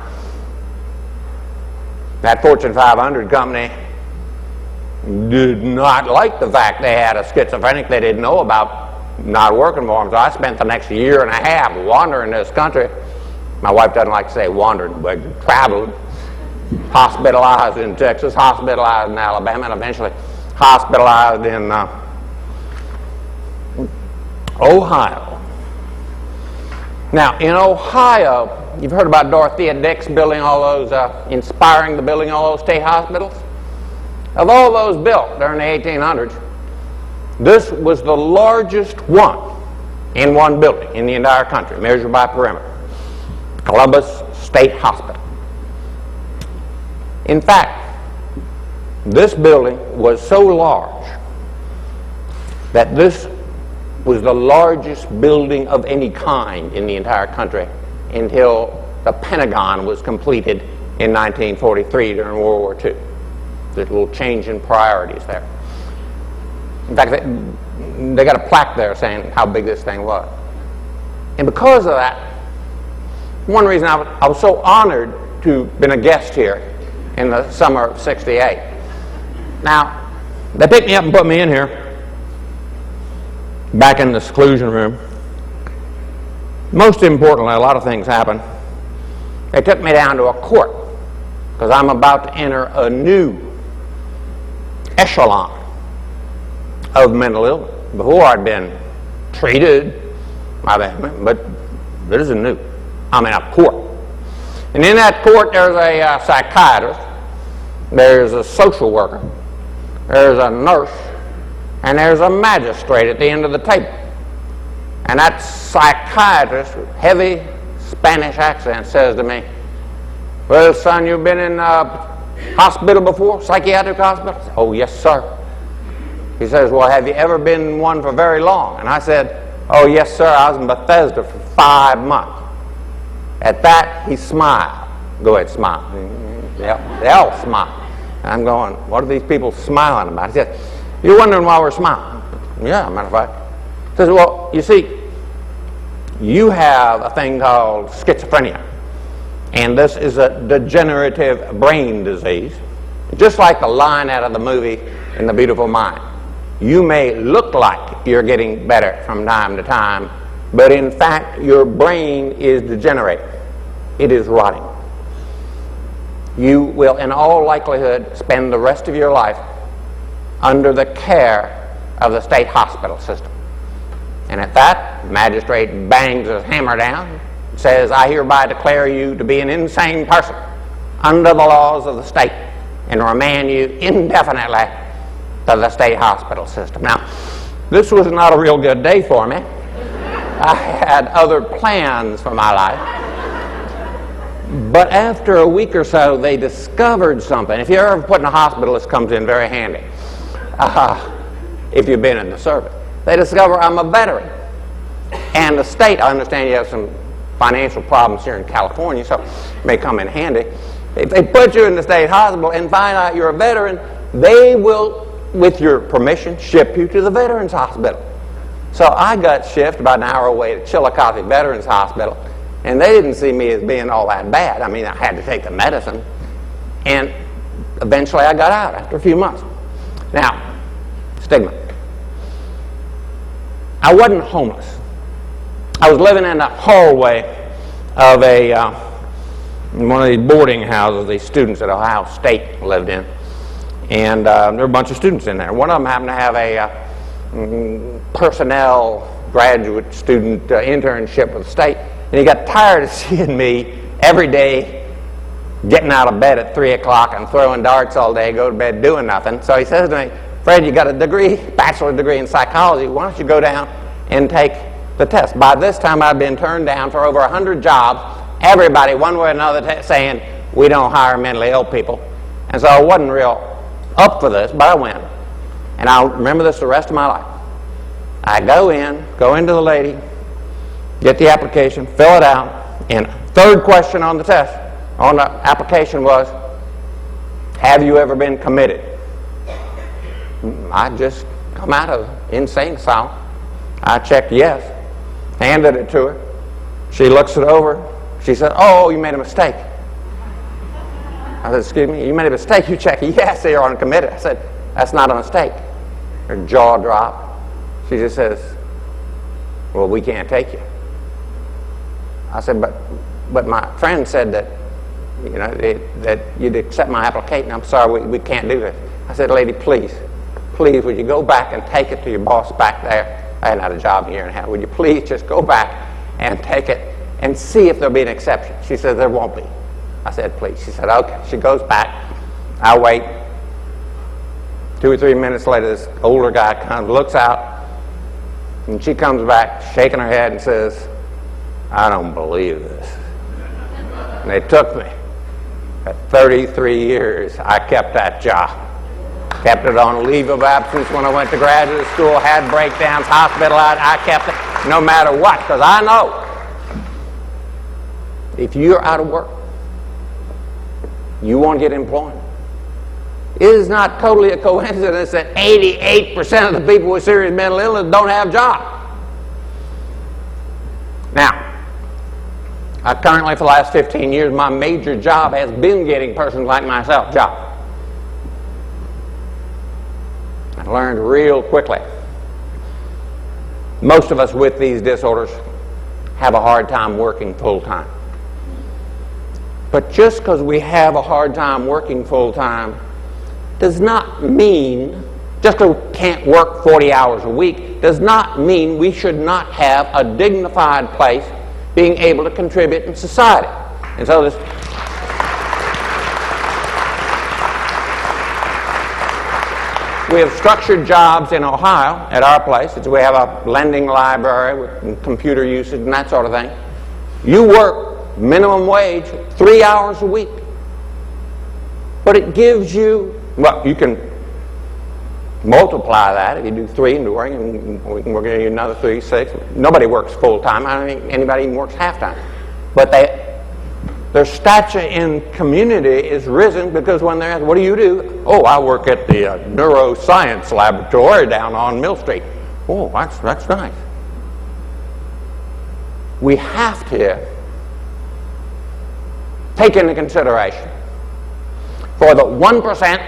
that Fortune 500 company did not like the fact they had a schizophrenic they didn't know about not working for them. So I spent the next year and a half wandering this country. My wife doesn't like to say wandered, but traveled. Hospitalized in Texas, hospitalized in Alabama, and eventually hospitalized in Ohio. Now, in Ohio, you've heard about Dorothea Dix building all those, inspiring the building all those state hospitals? Of all those built during the 1800s, this was the largest one in one building in the entire country, measured by perimeter. Columbus State Hospital. In fact, this building was so large that this was the largest building of any kind in the entire country until the Pentagon was completed in 1943 during World War II. There's a little change in priorities there. In fact, they got a plaque there saying how big this thing was. And because of that, one reason I was so honored to have been a guest here in the summer of '68. Now, they picked me up and put me in here, back in the seclusion room. Most importantly, a lot of things happened. They took me down to a court because I'm about to enter a new echelon of mental illness. Before I'd been treated, but this is new. I'm in a court. And in that court there's a psychiatrist, there's a social worker, there's a nurse, and there's a magistrate at the end of the table. And that psychiatrist, with heavy Spanish accent, says to me, "Well, son, you've been in hospital before, psychiatric hospital?" I said, "Oh, yes, sir." He says, "Well, have you ever been in one for very long?" And I said, "Oh, yes, sir, I was in Bethesda for 5 months." At that, he smiled. Go ahead, smile. They all smile. And I'm going, what are these people smiling about? He said, "You're wondering why we're smiling?" "Yeah, matter of fact." He says, "Well, you see, you have a thing called schizophrenia. And this is a degenerative brain disease. Just like the line out of the movie In the Beautiful Mind. You may look like you're getting better from time to time, but in fact, your brain is degenerating. It is rotting. You will, in all likelihood, spend the rest of your life under the care of the state hospital system." And at that, the magistrate bangs his hammer down, says, "I hereby declare you to be an insane person under the laws of the state and remand you indefinitely to the state hospital system." Now, this was not a real good day for me. I had other plans for my life. But after a week or so, they discovered something. If you're ever put in a hospital, this comes in very handy. If you've been in the service. They discover I'm a veteran. And the state, I understand you have some financial problems here in California, so it may come in handy. If they put you in the state hospital and find out you're a veteran, they will, with your permission, ship you to the Veterans Hospital. So I got shipped about an hour away to Chillicothe Veterans Hospital, and they didn't see me as being all that bad. I mean, I had to take the medicine, and eventually I got out after a few months. Now, stigma. I wasn't homeless. I was living in the hallway of one of these boarding houses these students at Ohio State lived in. And there were a bunch of students in there. One of them happened to have a personnel graduate student internship with the state. And he got tired of seeing me every day getting out of bed at 3 o'clock and throwing darts all day, go to bed doing nothing. So he says to me, "Fred, you got a degree, bachelor degree in psychology. Why don't you go down and take the test?" By this time, I'd been turned down for over 100 jobs. Everybody, one way or another, saying, "We don't hire mentally ill people." And so I wasn't real up for this, but I went. And I'll remember this the rest of my life. I go into the lady, get the application, fill it out, and third question on the test, on the application was, "Have you ever been committed?" I just come out of insane asylum. I checked yes, handed it to her. She looks it over. She said, "Oh, you made a mistake." I said, "Excuse me, you made a mistake? You check it?" "Yes, they are uncommitted." I said, "That's not a mistake." Her jaw dropped. She just says, "Well, we can't take you." I said, but my friend said that, you know, that you'd accept my application. I'm sorry, we can't do this. I said, "Lady, please, would you go back and take it to your boss back there?" I hadn't had a job in a year and a half. "Would you please just go back and take it and see if there'll be an exception?" She said, "There won't be." I said, "Please." She said, "Okay." She goes back. I wait. 2 or 3 minutes later, this older guy comes, looks out, and she comes back shaking her head and says, "I don't believe this." And they took me. For 33 years, I kept that job. Kept it on leave of absence when I went to graduate school, had breakdowns, hospitalized. I kept it no matter what, because I know if you're out of work, you won't get employment. It is not totally a coincidence that 88% of the people with serious mental illness don't have jobs. Now, currently for the last 15 years, my major job has been getting persons like myself jobs. I learned real quickly. Most of us with these disorders have a hard time working full time. But just because we have a hard time working full time does not mean, just because we can't work 40 hours a week, does not mean we should not have a dignified place being able to contribute in society. And so this we have structured jobs in Ohio at our place. We have a lending library with computer usage and that sort of thing. You work minimum wage 3 hours a week. But it gives you, well, you can multiply that if you do 3 and we're going to do another 3, 6. Nobody works full time. I don't think anybody even works half time. But their stature in community is risen because when they're asked, "What do you do?" "Oh, I work at the neuroscience laboratory down on Mill Street." "Oh, that's nice." We have to take into consideration for the 1%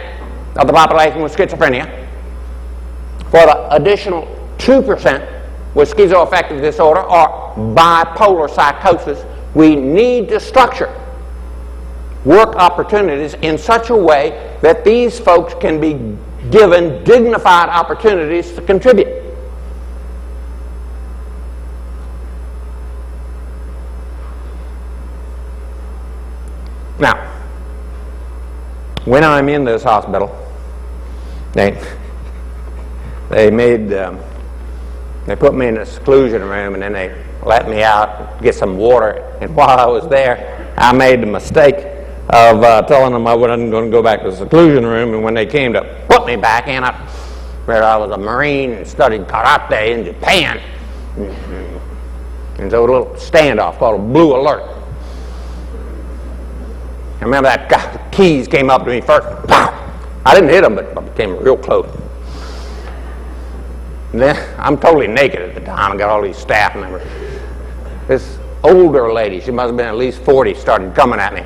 of the population with schizophrenia, for the additional 2% with schizoaffective disorder or bipolar psychosis, we need to structure work opportunities in such a way that these folks can be given dignified opportunities to contribute. Now, when I'm in this hospital, they put me in a seclusion room and then they let me out, get some water. And while I was there, I made the mistake of telling them I wasn't going to go back to the seclusion room. And when they came to put me back in, where I was a Marine and studied karate in Japan, and so a little standoff called a blue alert. I remember that guy, the keys came up to me first. Pow! I didn't hit them, but I came real close. And then I'm totally naked at the time. I got all these staff members. This older lady, she must have been at least 40, started coming at me.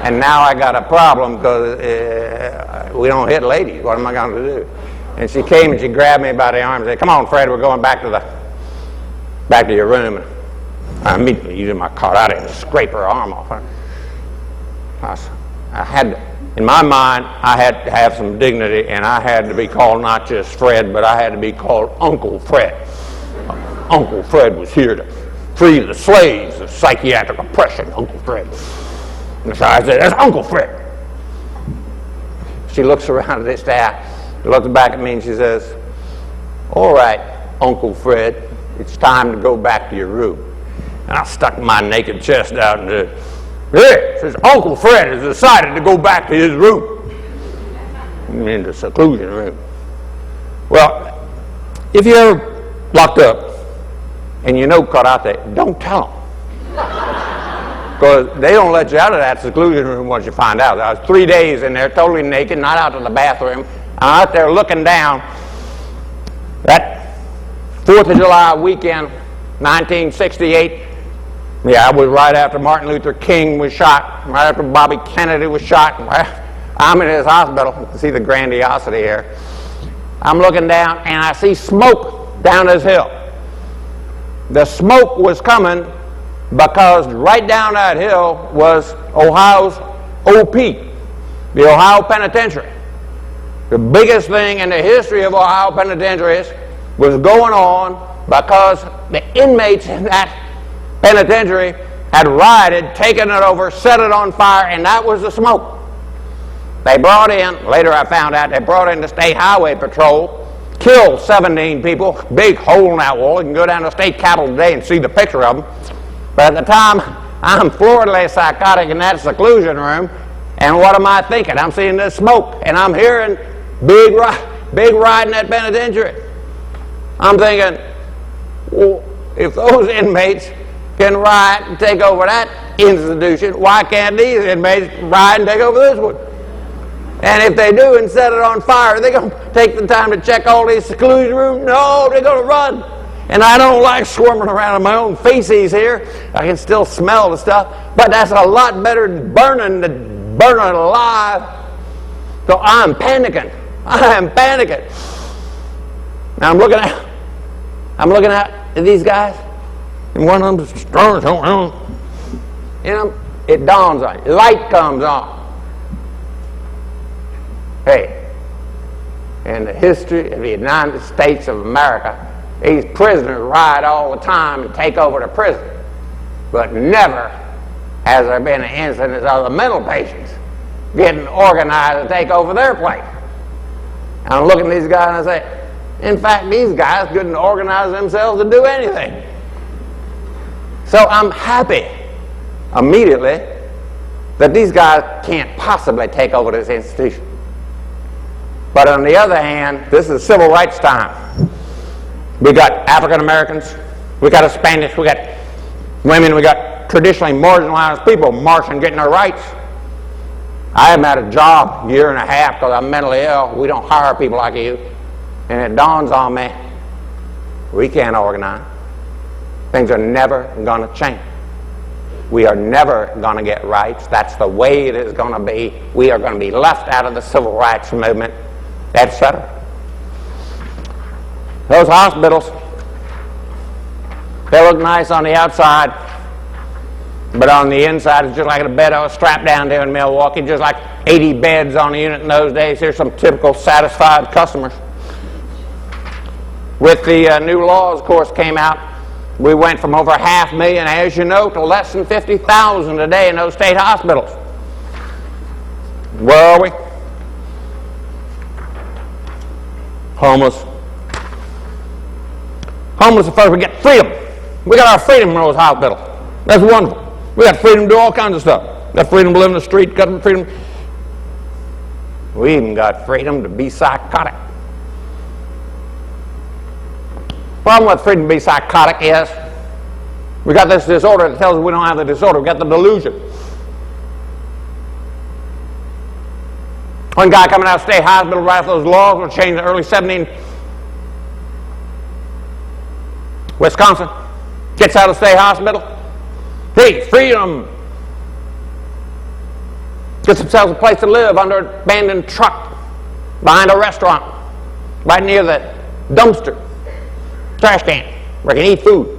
And now I got a problem because we don't hit ladies. What am I going to do? And she came and she grabbed me by the arm and said, "Come on, Fred, we're going back to your room." And I immediately used my karate and scrape her arm off. I had to, in my mind, I had to have some dignity, and I had to be called not just Fred, but I had to be called Uncle Fred. Uncle Fred was here to free the slaves of psychiatric oppression. Uncle Fred. And so I said, "That's Uncle Fred." She looks around at this staff, looks back at me, and she says, "All right, Uncle Fred, it's time to go back to your room." And I stuck my naked chest out and said, "Yeah," says, "Uncle Fred has decided to go back to his room." In the seclusion room. Well, if you're ever locked up and you know karate, don't tell them. Because they don't let you out of that seclusion room once you find out. I was 3 days in there, totally naked, not out to the bathroom. I'm out there looking down. That 4th of July weekend, 1968. Yeah, it was right after Martin Luther King was shot, right after Bobby Kennedy was shot. I'm in his hospital. You can see the grandiosity here. I'm looking down, and I see smoke down this hill. The smoke was coming because right down that hill was Ohio's OP, the Ohio Penitentiary. The biggest thing in the history of Ohio penitentiaries was going on because the inmates in that penitentiary had rioted, taken it over, set it on fire, and that was the smoke. They brought in, later I found out, they brought in the State Highway Patrol, killed 17 people, big hole in that wall. You can go down to the State Capitol today and see the picture of them. But at the time, I'm floridly psychotic in that seclusion room, and what am I thinking? I'm seeing this smoke, and I'm hearing big riot in that penitentiary. I'm thinking, well, if those inmates can riot and take over that institution, why can't these inmates riot and take over this one? And if they do and set it on fire, are they going to take the time to check all these seclusion rooms? No, they're going to run. And I don't like swarming around in my own feces here. I can still smell the stuff, but that's a lot better than burning alive. So I'm panicking. I am panicking. Now I'm looking at these guys, and one of them just turns on. It dawns on you. Light comes on. Hey, in the history of the United States of America, these prisoners riot all the time and take over the prison. But never has there been an incident of the mental patients getting organized to take over their place. And I'm looking at these guys and I say, in fact, these guys couldn't organize themselves to do anything. So I'm happy immediately that these guys can't possibly take over this institution. But on the other hand, this is civil rights time. We got African Americans, we got Hispanics, we got women, we got traditionally marginalized people marching, getting their rights. I haven't had a job a year and a half because I'm mentally ill. We don't hire people like you. And it dawns on me, we can't organize. Things are never going to change. We are never going to get rights. That's the way it is going to be. We are going to be left out of the civil rights movement, etc. Those hospitals, they look nice on the outside, but on the inside it's just like a bed I was strapped down to in Milwaukee, just like 80 beds on the unit in those days. Here's some typical satisfied customers. With the new laws, of course, came out, we went from over 500,000, as you know, to less than 50,000 a day in those state hospitals. Where are we? Homeless. Homeless at first, we get freedom. We got our freedom in those hospitals. That's wonderful. We got freedom to do all kinds of stuff. Got freedom to live in the street, got freedom. We even got freedom to be psychotic. Problem with freedom to be psychotic is we got this disorder that tells us we don't have the disorder. We got the delusion. One guy coming out of state hospital right after those laws were changed in the early 70s, Wisconsin, gets out of state hospital. Hey, freedom. Gets themselves a place to live under an abandoned truck behind a restaurant right near the dumpster. Trash can, where I can eat food.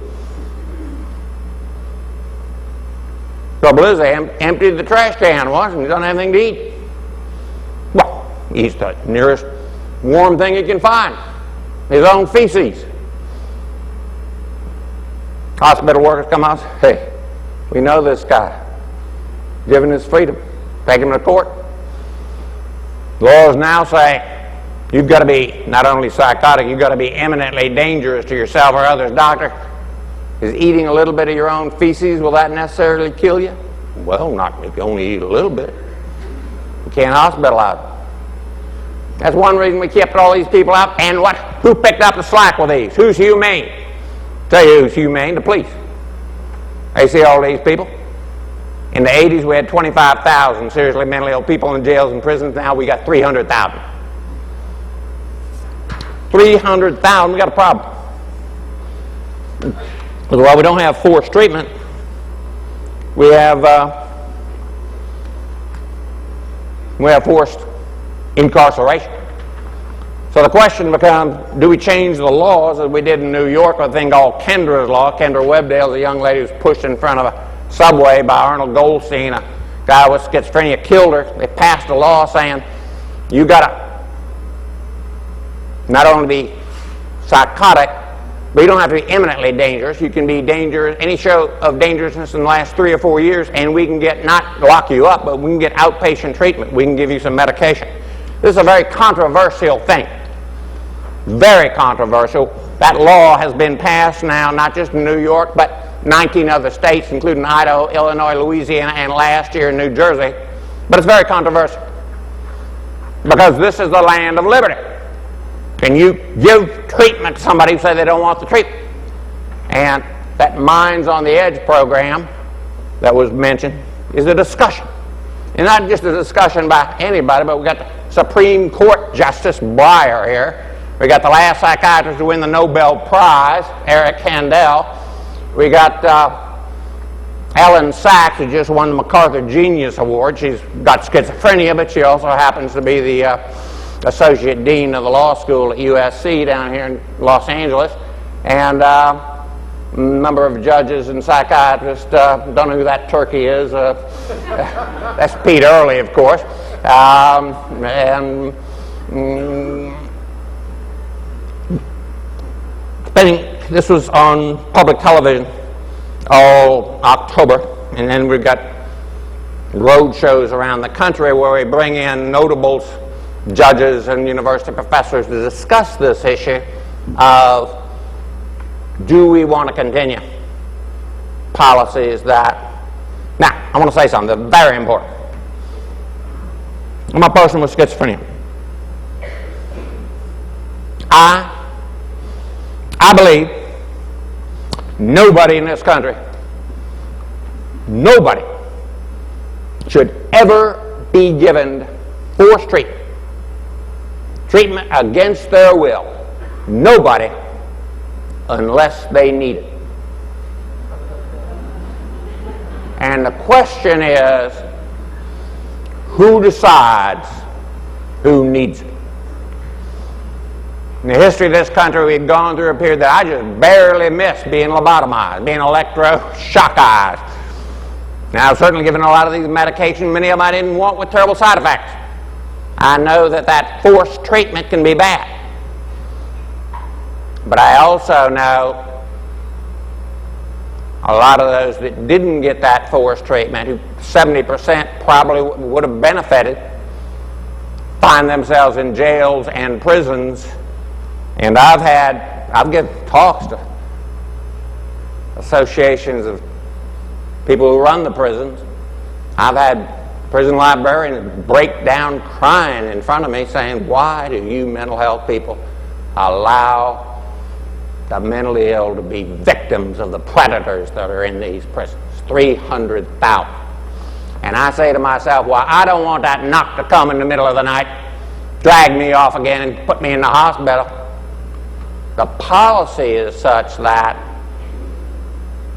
Trouble is, they emptied the trash can once and he doesn't have anything to eat. Well, he eats the nearest warm thing he can find, his own feces. Hospital workers come out and say, hey, we know this guy, giving his freedom, take him to court. Laws now say, you've got to be not only psychotic, you've got to be eminently dangerous to yourself or others. Doctor, is eating a little bit of your own feces, will that necessarily kill you? Well, not if you only eat a little bit. You can't hospitalize. That's one reason we kept all these people out. And what? Who picked up the slack with these? Who's humane? Tell you who's humane, the police. They see all these people. In the 80s, we had 25,000 seriously mentally ill people in jails and prisons. Now we got 300,000. 300,000, we got a problem. But while we don't have forced treatment, we have forced incarceration. So the question becomes, do we change the laws as we did in New York with a thing called Kendra's Law? Kendra Webdale is a young lady who was pushed in front of a subway by Arnold Goldstein. A guy with schizophrenia killed her. They passed a law saying you got to not only be psychotic, but you don't have to be imminently dangerous. You can be dangerous, any show of dangerousness in the last 3 or 4 years, and we can get, not lock you up, but we can get outpatient treatment. We can give you some medication. This is a very controversial thing. Very controversial. That law has been passed now, not just in New York, but 19 other states, including Idaho, Illinois, Louisiana, and last year in New Jersey. But it's very controversial because this is the land of liberty. Can you give treatment to somebody who say they don't want the treatment? And that Minds on the Edge program that was mentioned is a discussion. And not just a discussion by anybody, but we got the Supreme Court Justice Breyer here. We got the last psychiatrist to win the Nobel Prize, Eric Kandel. We got Ellen Sachs, who just won the MacArthur Genius Award. She's got schizophrenia, but she also happens to be the associate dean of the law school at USC down here in Los Angeles. And a number of judges and psychiatrists don't know who that turkey is. That's Pete Early, of course. This was on public television all October, and then we've got road shows around the country where we bring in notables, judges, and university professors to discuss this issue of, do we want to continue policies that... Now, I want to say something that's very important. I'm a person with schizophrenia. I believe nobody in this country, nobody should ever be given forced treatment against their will. Nobody, unless they need it. And the question is, who decides who needs it? In the history of this country, we've gone through a period that I just barely missed being lobotomized, being electroshockized. Now, I've certainly given a lot of these medications, many of them I didn't want, with terrible side effects. I know that forced treatment can be bad. But I also know a lot of those that didn't get that forced treatment, who 70% probably would have benefited, find themselves in jails and prisons. And I've given talks to associations of people who run the prisons. I've had prison librarians break down crying in front of me saying, why do you mental health people allow the mentally ill to be victims of the predators that are in these prisons? 300,000. And I say to myself, well, I don't want that knock to come in the middle of the night, drag me off again and put me in the hospital. The policy is such that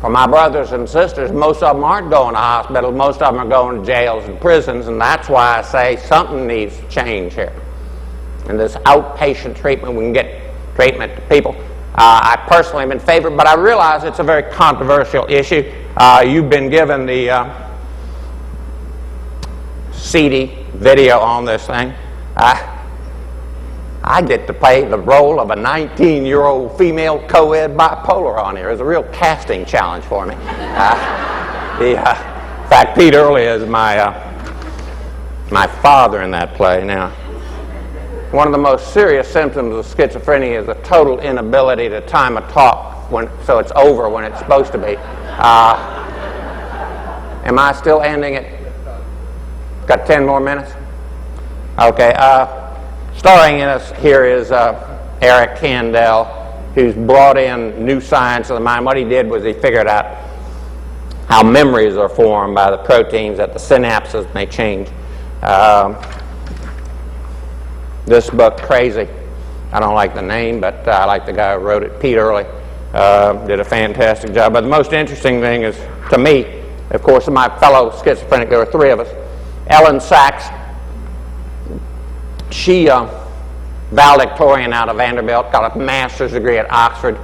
for my brothers and sisters, most of them aren't going to hospitals, most of them are going to jails and prisons, and that's why I say something needs to change here. And this outpatient treatment, we can get treatment to people. I personally am in favor, but I realize it's a very controversial issue. You've been given the CD video on this thing. I get to play the role of a 19-year-old female co-ed bipolar on here. It's a real casting challenge for me. In fact, Pete Early is my father in that play. Now, one of the most serious symptoms of schizophrenia is a total inability to time a talk so it's over when it's supposed to be. Am I still ending it? Got 10 more minutes? Okay. Starring in us here is Eric Kandel, who's brought in new science of the mind. What he did was he figured out how memories are formed by the proteins at the synapses, and they change. This book, Frese, I don't like the name, but I like the guy who wrote it, Pete Early. did a fantastic job. But the most interesting thing is, to me, of course, my fellow schizophrenic, there were three of us. Ellen Sachs, she valedictorian out of Vanderbilt, got a master's degree at Oxford,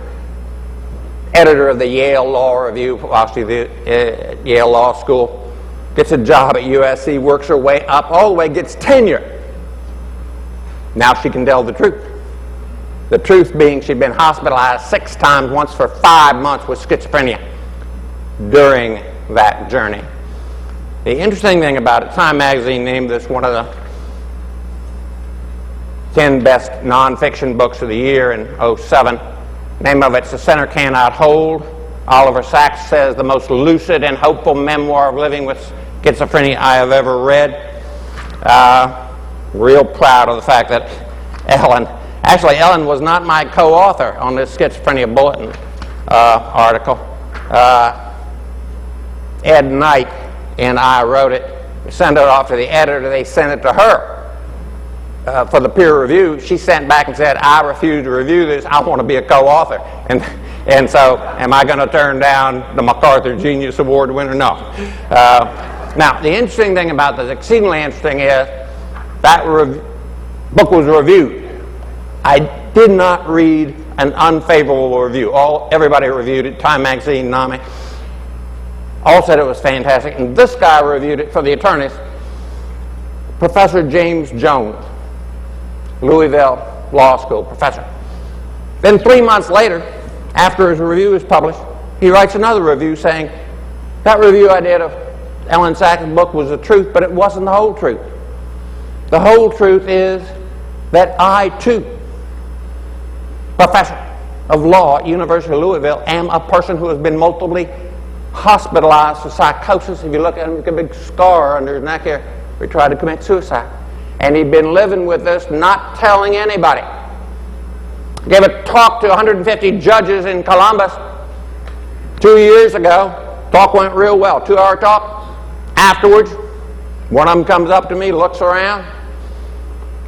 editor of the Yale Law Review, obviously the Yale Law School, gets a job at USC, works her way up, all the way, gets tenure. Now she can tell the truth. The truth being she'd been hospitalized 6 times, once for 5 months with schizophrenia during that journey. The interesting thing about it, Time magazine named this one of the 10 best nonfiction books of the year in '07. Name of it's The Center Cannot Hold. Oliver Sacks says the most lucid and hopeful memoir of living with schizophrenia I have ever read. Real proud of the fact that Ellen was not my co-author on this Schizophrenia Bulletin article. Ed Knight and I wrote it, sent it off to the editor, they sent it to her for the peer review. She sent back and said, I refuse to review this, I want to be a co-author. And so, am I going to turn down the MacArthur Genius Award winner? No. Now, the interesting thing about this, exceedingly interesting, is that book was reviewed. I did not read an unfavorable review. Everybody reviewed it, Time magazine, NAMI, all said it was fantastic. And this guy reviewed it for the attorneys, Professor James Jones, Louisville Law School professor. Then 3 months later, after his review is published, he writes another review saying, that review I did of Ellen Sachs' book was the truth, but it wasn't the whole truth. The whole truth is that I, too, professor of law at University of Louisville, am a person who has been multiply hospitalized for psychosis. If you look at him, he's got a big scar under his neck here. He tried to commit suicide. And he'd been living with this, not telling anybody. Gave a talk to 150 judges in Columbus 2 years ago. Talk went real well, 2-hour talk. Afterwards, one of them comes up to me, looks around,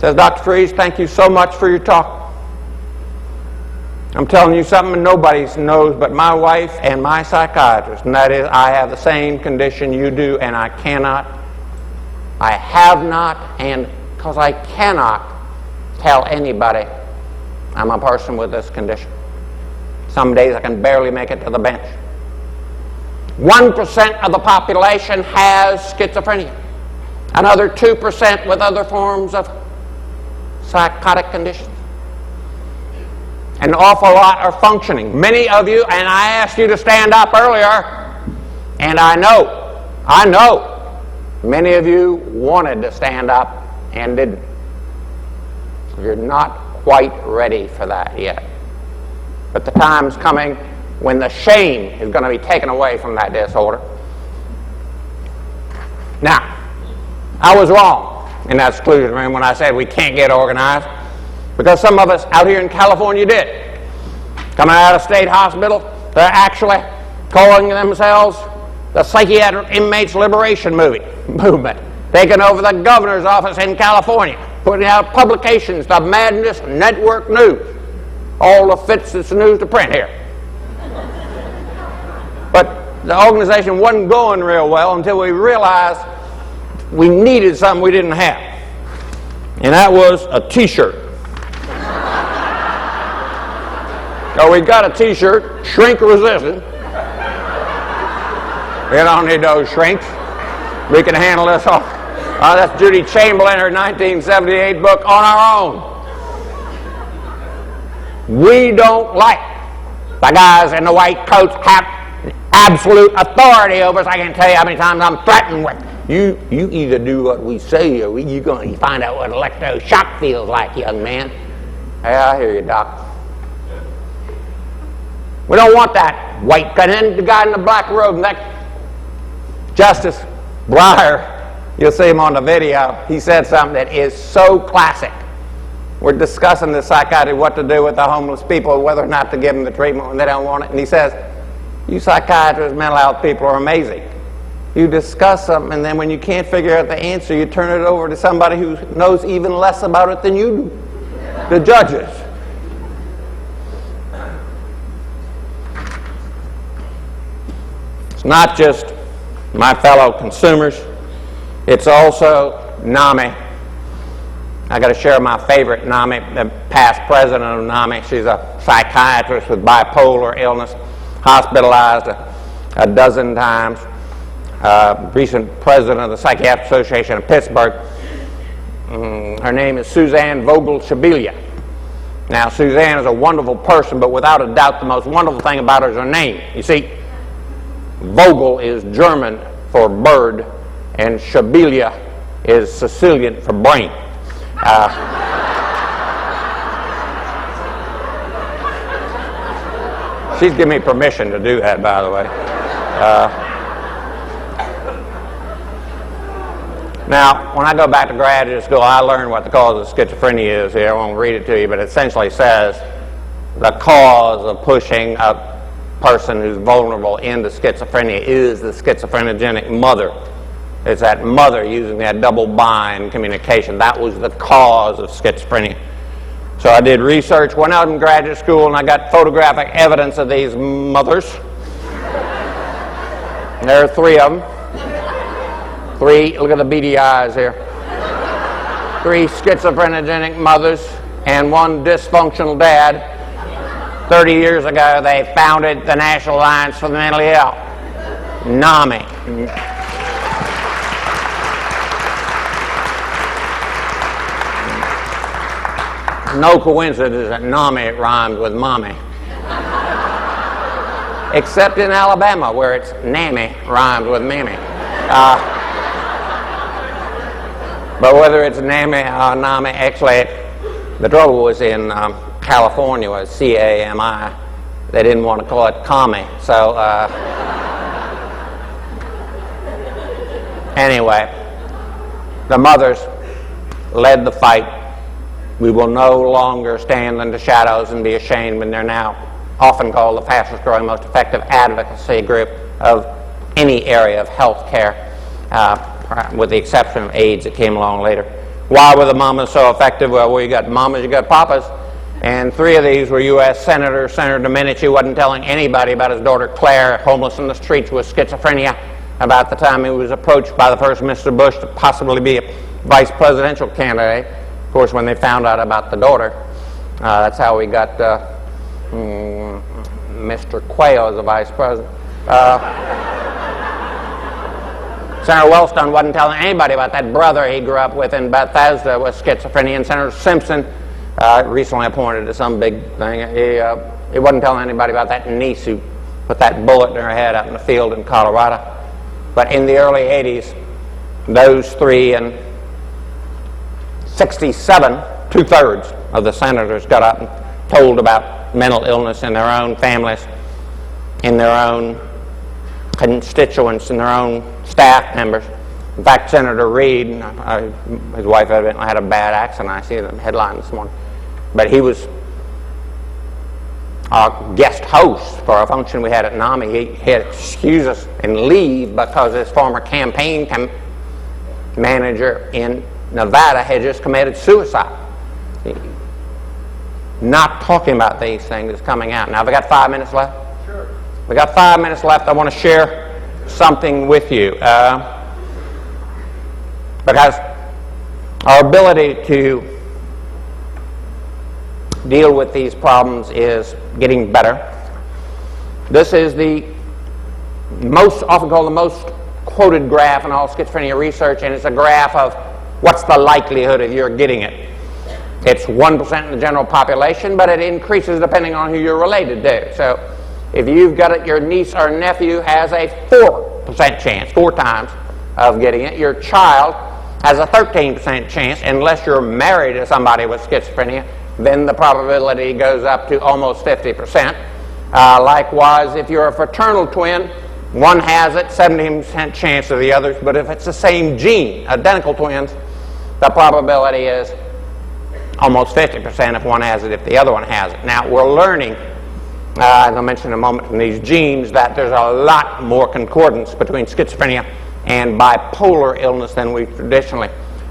says, Dr. Frese, thank you so much for your talk. I'm telling you something nobody knows but my wife and my psychiatrist, and that is I have the same condition you do, and I have not, and because I cannot tell anybody I'm a person with this condition. Some days I can barely make it to the bench. 1% of the population has schizophrenia. Another 2% with other forms of psychotic conditions. An awful lot are functioning. Many of you, and I asked you to stand up earlier, and I know, many of you wanted to stand up and didn't. You're not quite ready for that yet. But the time's coming when the shame is going to be taken away from that disorder. Now, I was wrong in that seclusion room when I said we can't get organized, because some of us out here in California did. Coming out of state hospital, they're actually calling themselves the Psychiatric Inmates Liberation Movement, taking over the governor's office in California, putting out publications, the Madness Network News, all the fits that's news to print here. But the organization wasn't going real well until we realized we needed something we didn't have, and that was a T-shirt. So we got a T-shirt, shrink resistant. We don't need those shrinks. We can handle this all. That's Judy Chamberlain, her 1978 book, On Our Own. We don't like the guys in the white coats have absolute authority over us. I can tell you how many times I'm threatened with. You either do what we say or you're going to find out what electroshock feels like, young man. Yeah, I hear you, Doc. We don't want that white guy. And then the guy in the black robe, that Justice Breyer, you'll see him on the video, he said something that is so classic. We're discussing the psychiatry, what to do with the homeless people, whether or not to give them the treatment when they don't want it. And he says, you psychiatrists, mental health people are amazing. You discuss something, and then when you can't figure out the answer, you turn it over to somebody who knows even less about it than you do, the judges. It's not just my fellow consumers, it's also NAMI. I got to share my favorite NAMI, the past president of NAMI. She's a psychiatrist with bipolar illness, hospitalized a dozen times. Recent president of the Psychiatric Association of Pittsburgh. Her name is Suzanne Vogel-Shabilia. Now, Suzanne is a wonderful person, but without a doubt, the most wonderful thing about her is her name. You see, Vogel is German for bird, and Shabilia is Sicilian for brain. She's given me permission to do that, by the way. Now, when I go back to graduate school, I learned what the cause of schizophrenia is here. I won't read it to you, but it essentially says the cause of pushing a person who's vulnerable into schizophrenia is the schizoprenogenic mother. It's that mother using that double bind communication. That was the cause of schizophrenia. So I did research, went out in graduate school, and I got photographic evidence of these mothers. There are three of them. Look at the beady eyes here. 3 schizoprenogenic mothers and 1 dysfunctional dad. 30 years ago, they founded the National Alliance for the Mentally Ill, NAMI. No coincidence that NAMI rhymes with mommy. Except in Alabama, where it's NAMI rhymes with Mammy. But whether it's NAMI or NAMI, actually, the trouble was in California was C-A-M-I. They didn't want to call it commie. So anyway, the mothers led the fight. We will no longer stand in the shadows and be ashamed, and they're now often called the fastest growing, most effective advocacy group of any area of health care. With the exception of AIDS that came along later. Why were the mamas so effective? Well, you got mamas, you got papas, and 3 of these were U.S. senators. Senator Domenici wasn't telling anybody about his daughter Claire, homeless in the streets with schizophrenia, about the time he was approached by the first Mr. Bush to possibly be a vice presidential candidate. Of course, when they found out about the daughter, that's how we got Mr. Quayle as the vice president. Senator Wellstone wasn't telling anybody about that brother he grew up with in Bethesda with schizophrenia, and Senator Simpson, recently appointed to some big thing, he wasn't telling anybody about that niece who put that bullet in her head out in the field in Colorado. But in the early 80s, those 3 and 67, 2/3 of the senators got up and told about mental illness in their own families, in their own constituents, and their own staff members. In fact, Senator Reid, his wife evidently had a bad accident. I see the headline this morning. But he was our guest host for a function we had at NAMI. He had to excuse us and leave because his former campaign manager in Nevada had just committed suicide. Not talking about these things is coming out. Now, have I got 5 minutes left? Sure. We got 5 minutes left. I want to share something with you because our ability to deal with these problems is getting better. This is the most often called the most quoted graph in all schizophrenia research, and it's a graph of what's the likelihood of your getting it. It's 1% in the general population, but it increases depending on who you're related to. So if you've got it, your niece or nephew has a 4% chance, 4 times of getting it. Your child has a 13% chance, unless you're married to somebody with schizophrenia, then the probability goes up to almost 50%. Likewise, if you're a fraternal twin, one has it, 17% chance of the others, but if it's the same gene, identical twins, the probability is almost 50% if one has it, if the other one has it. Now, we're learning, as I mentioned in a moment, from these genes, that there's a lot more concordance between schizophrenia and bipolar illness than we traditionally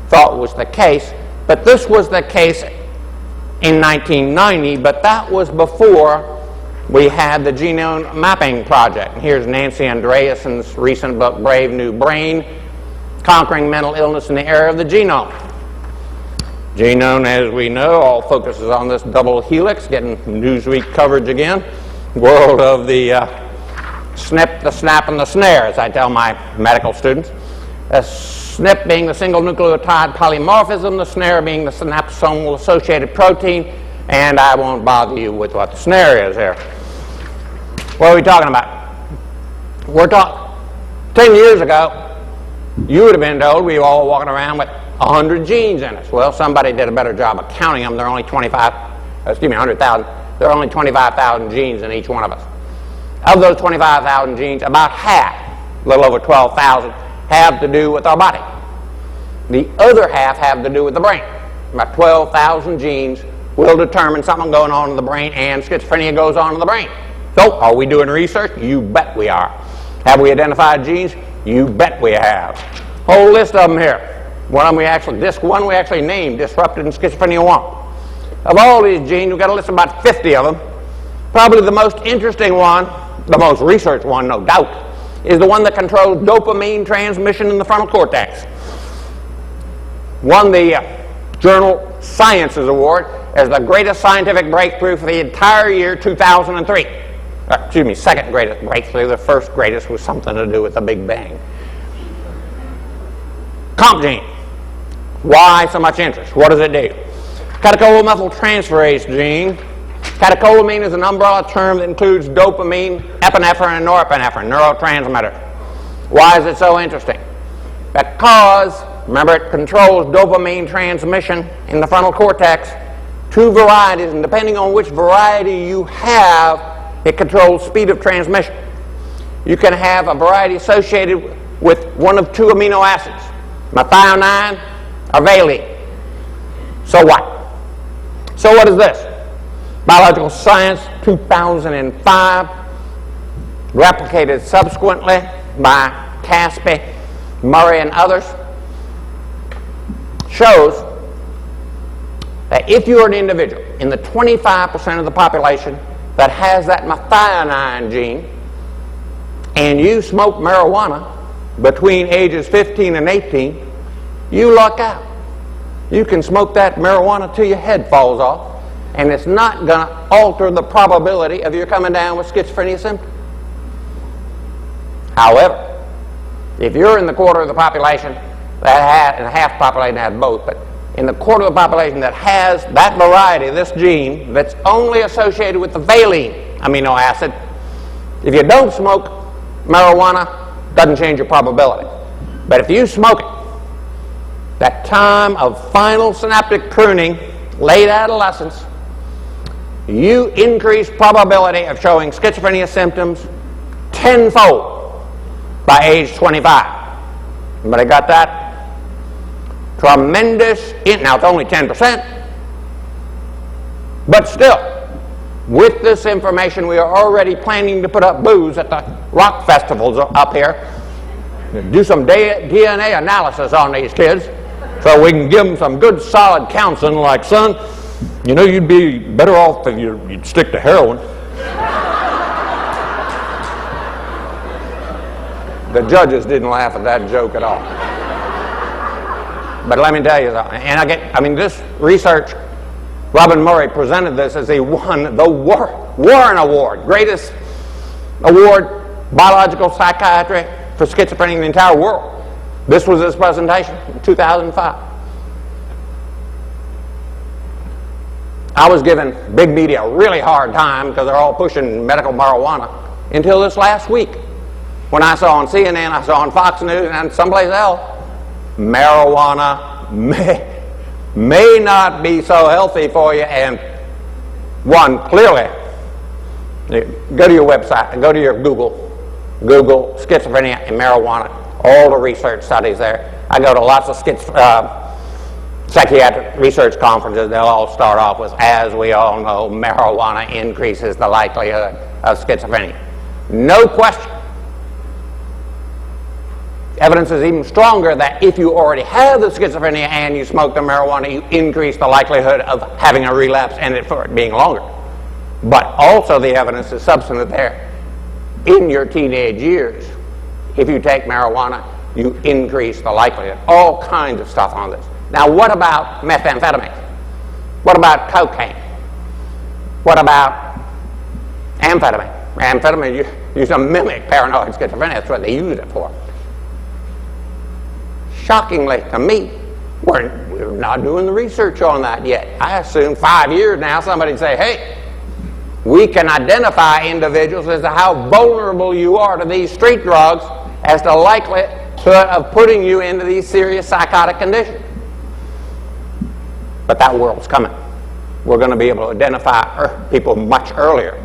thought was the case. But this was the case in 1990, but that was before We had the genome mapping project. And here's Nancy Andreassen's recent book, Brave New Brain, Conquering Mental Illness in the Era of the Genome. Genome, as we know, all focuses on this double helix, getting Newsweek coverage again. World of the SNP, the SNAP, and the SNARE, as I tell my medical students. A SNP being the single nucleotide polymorphism, the SNARE being the synapsomal associated protein, and I won't bother you with what the SNARE is here. What are we talking about? We're talking 10 years ago, you would have been told we were all walking around with 100 genes in us. Well, somebody did a better job of counting them. There are only 100,000. There are only 25,000 genes in each one of us. Of those 25,000 genes, about half, a little over 12,000, have to do with our body. The other half have to do with the brain. About 12,000 genes will determine something going on in the brain, and schizophrenia goes on in the brain. So, are we doing research? You bet we are. Have we identified genes? You bet we have. Whole list of them here. One we actually named Disrupted in Schizophrenia 1. Of all these genes, we've got a list of about 50 of them. Probably the most interesting one, the most researched one, no doubt, is the one that controls dopamine transmission in the frontal cortex. Won the journal Sciences Award as the greatest scientific breakthrough for the entire year 2003. Excuse me, second greatest breakthrough. The first greatest was something to do with the Big Bang. COMP gene. Why so much interest? What does it do? Catecholomethyltransferase gene. Catecholamine is an umbrella term that includes dopamine, epinephrine, and norepinephrine, neurotransmitter. Why is it so interesting? Because, remember, it controls dopamine transmission in the frontal cortex. Two varieties, and depending on which variety you have, it controls speed of transmission. You can have a variety associated with one of two amino acids, methionine or valine. So what? So what is this? Biological Science 2005, replicated subsequently by Caspi, Murray, and others, shows that if you're an individual in the 25% of the population that has that methionine gene, and you smoke marijuana between ages 15 and 18, you luck out. You can smoke that marijuana till your head falls off, and it's not going to alter the probability of you coming down with schizophrenia symptoms. However, if you're in the quarter of the population that has, and half the population has both, but in the quarter of the population that has that variety, this gene, that's only associated with the valine amino acid, if you don't smoke marijuana, doesn't change your probability. But if you smoke it, that time of final synaptic pruning, late adolescence, you increase probability of showing schizophrenia symptoms tenfold by age 25. Everybody got that? Tremendous, now it's only 10%, but still, with this information, we are already planning to put up booths at the rock festivals up here, do some DNA analysis on these kids, so we can give them some good solid counseling, like, son, you know, you'd be better off if you'd stick to heroin. The judges didn't laugh at that joke at all. But let me tell you, and this research, Robin Murray presented this as he won the Warren Award, greatest award, biological psychiatry for schizophrenia in the entire world. This was his presentation in 2005. I was giving big media a really hard time because they're all pushing medical marijuana until this last week, when I saw on CNN, I saw on Fox News, and someplace else, marijuana may not be so healthy for you. And one, clearly, go to your website, go to your Google schizophrenia and marijuana, all the research studies there. I go to lots of psychiatric research conferences. They'll all start off with, as we all know, marijuana increases the likelihood of schizophrenia. No question. Evidence is even stronger that if you already have the schizophrenia and you smoke the marijuana, you increase the likelihood of having a relapse and for it being longer. But also the evidence is substantive there. In your teenage years, if you take marijuana, you increase the likelihood. All kinds of stuff on this. Now, what about methamphetamine? What about cocaine? What about amphetamine? Amphetamine used to mimic paranoid schizophrenia. That's what they use it for. Shockingly to me, we're not doing the research on that yet. I assume 5 years now somebody would say, hey, we can identify individuals as to how vulnerable you are to these street drugs as the likelihood of putting you into these serious psychotic conditions. But that world's coming. We're going to be able to identify people much earlier.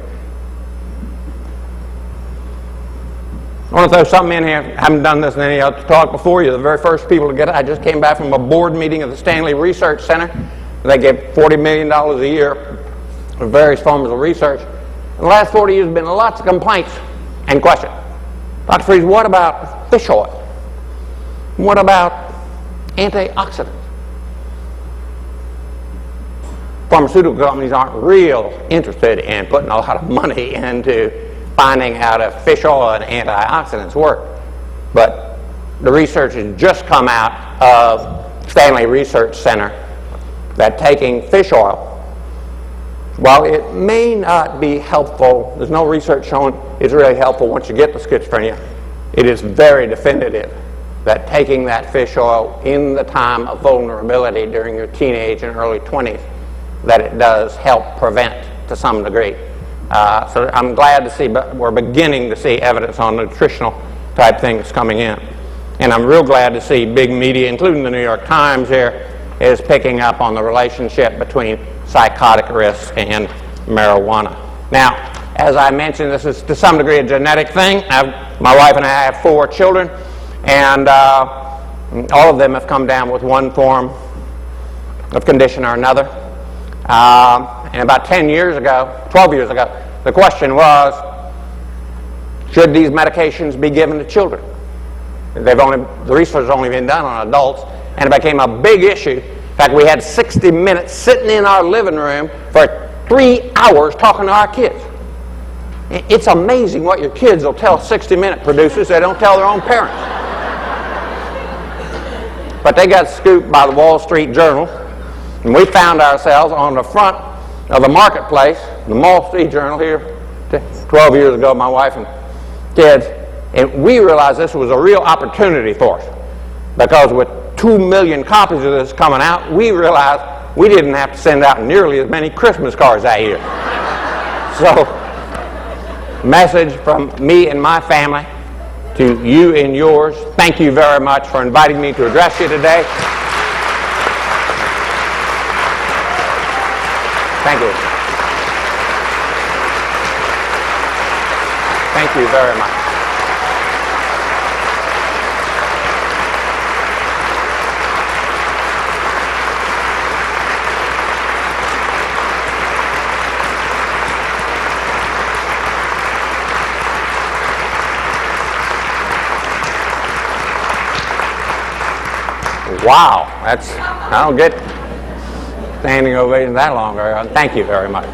I want to throw something in here. I haven't done this in any other talk before. You're the very first people to get it. I just came back from a board meeting of the Stanley Research Center. They give $40 million a year for various forms of research. In the last 40 years, there have been lots of complaints and questions. Dr. Frese, what about fish oil? What about antioxidants? Pharmaceutical companies aren't real interested in putting a lot of money into finding out if fish oil and antioxidants work. But the research has just come out of Stanley Research Center that taking fish oil, while it may not be helpful, there's no research showing it's really helpful once you get to schizophrenia, it is very definitive that taking that fish oil in the time of vulnerability during your teenage and early 20s, that it does help prevent to some degree. So I'm glad to see, but we're beginning to see evidence on nutritional type things coming in. And I'm real glad to see big media, including the New York Times here, is picking up on the relationship between psychotic risks and marijuana. Now, as I mentioned, this is to some degree a genetic thing. My wife and I have 4 children, and all of them have come down with one form of condition or another. And about 12 years ago, the question was, should these medications be given to children? The research has only been done on adults, and it became a big issue. In fact, we had 60 minutes sitting in our living room for 3 hours talking to our kids. It's amazing what your kids will tell 60-minute producers they don't tell their own parents. But they got scooped by the Wall Street Journal, and we found ourselves on the front of the marketplace, the Wall Street Journal here, 12 years ago, my wife and kids, and we realized this was a real opportunity for us, because with 2 million copies of this coming out, we realized we didn't have to send out nearly as many Christmas cards that year. So, message from me and my family to you and yours. Thank you very much for inviting me to address you today. Thank you. Thank you very much. Wow, I don't get standing ovation that long. Thank you very much.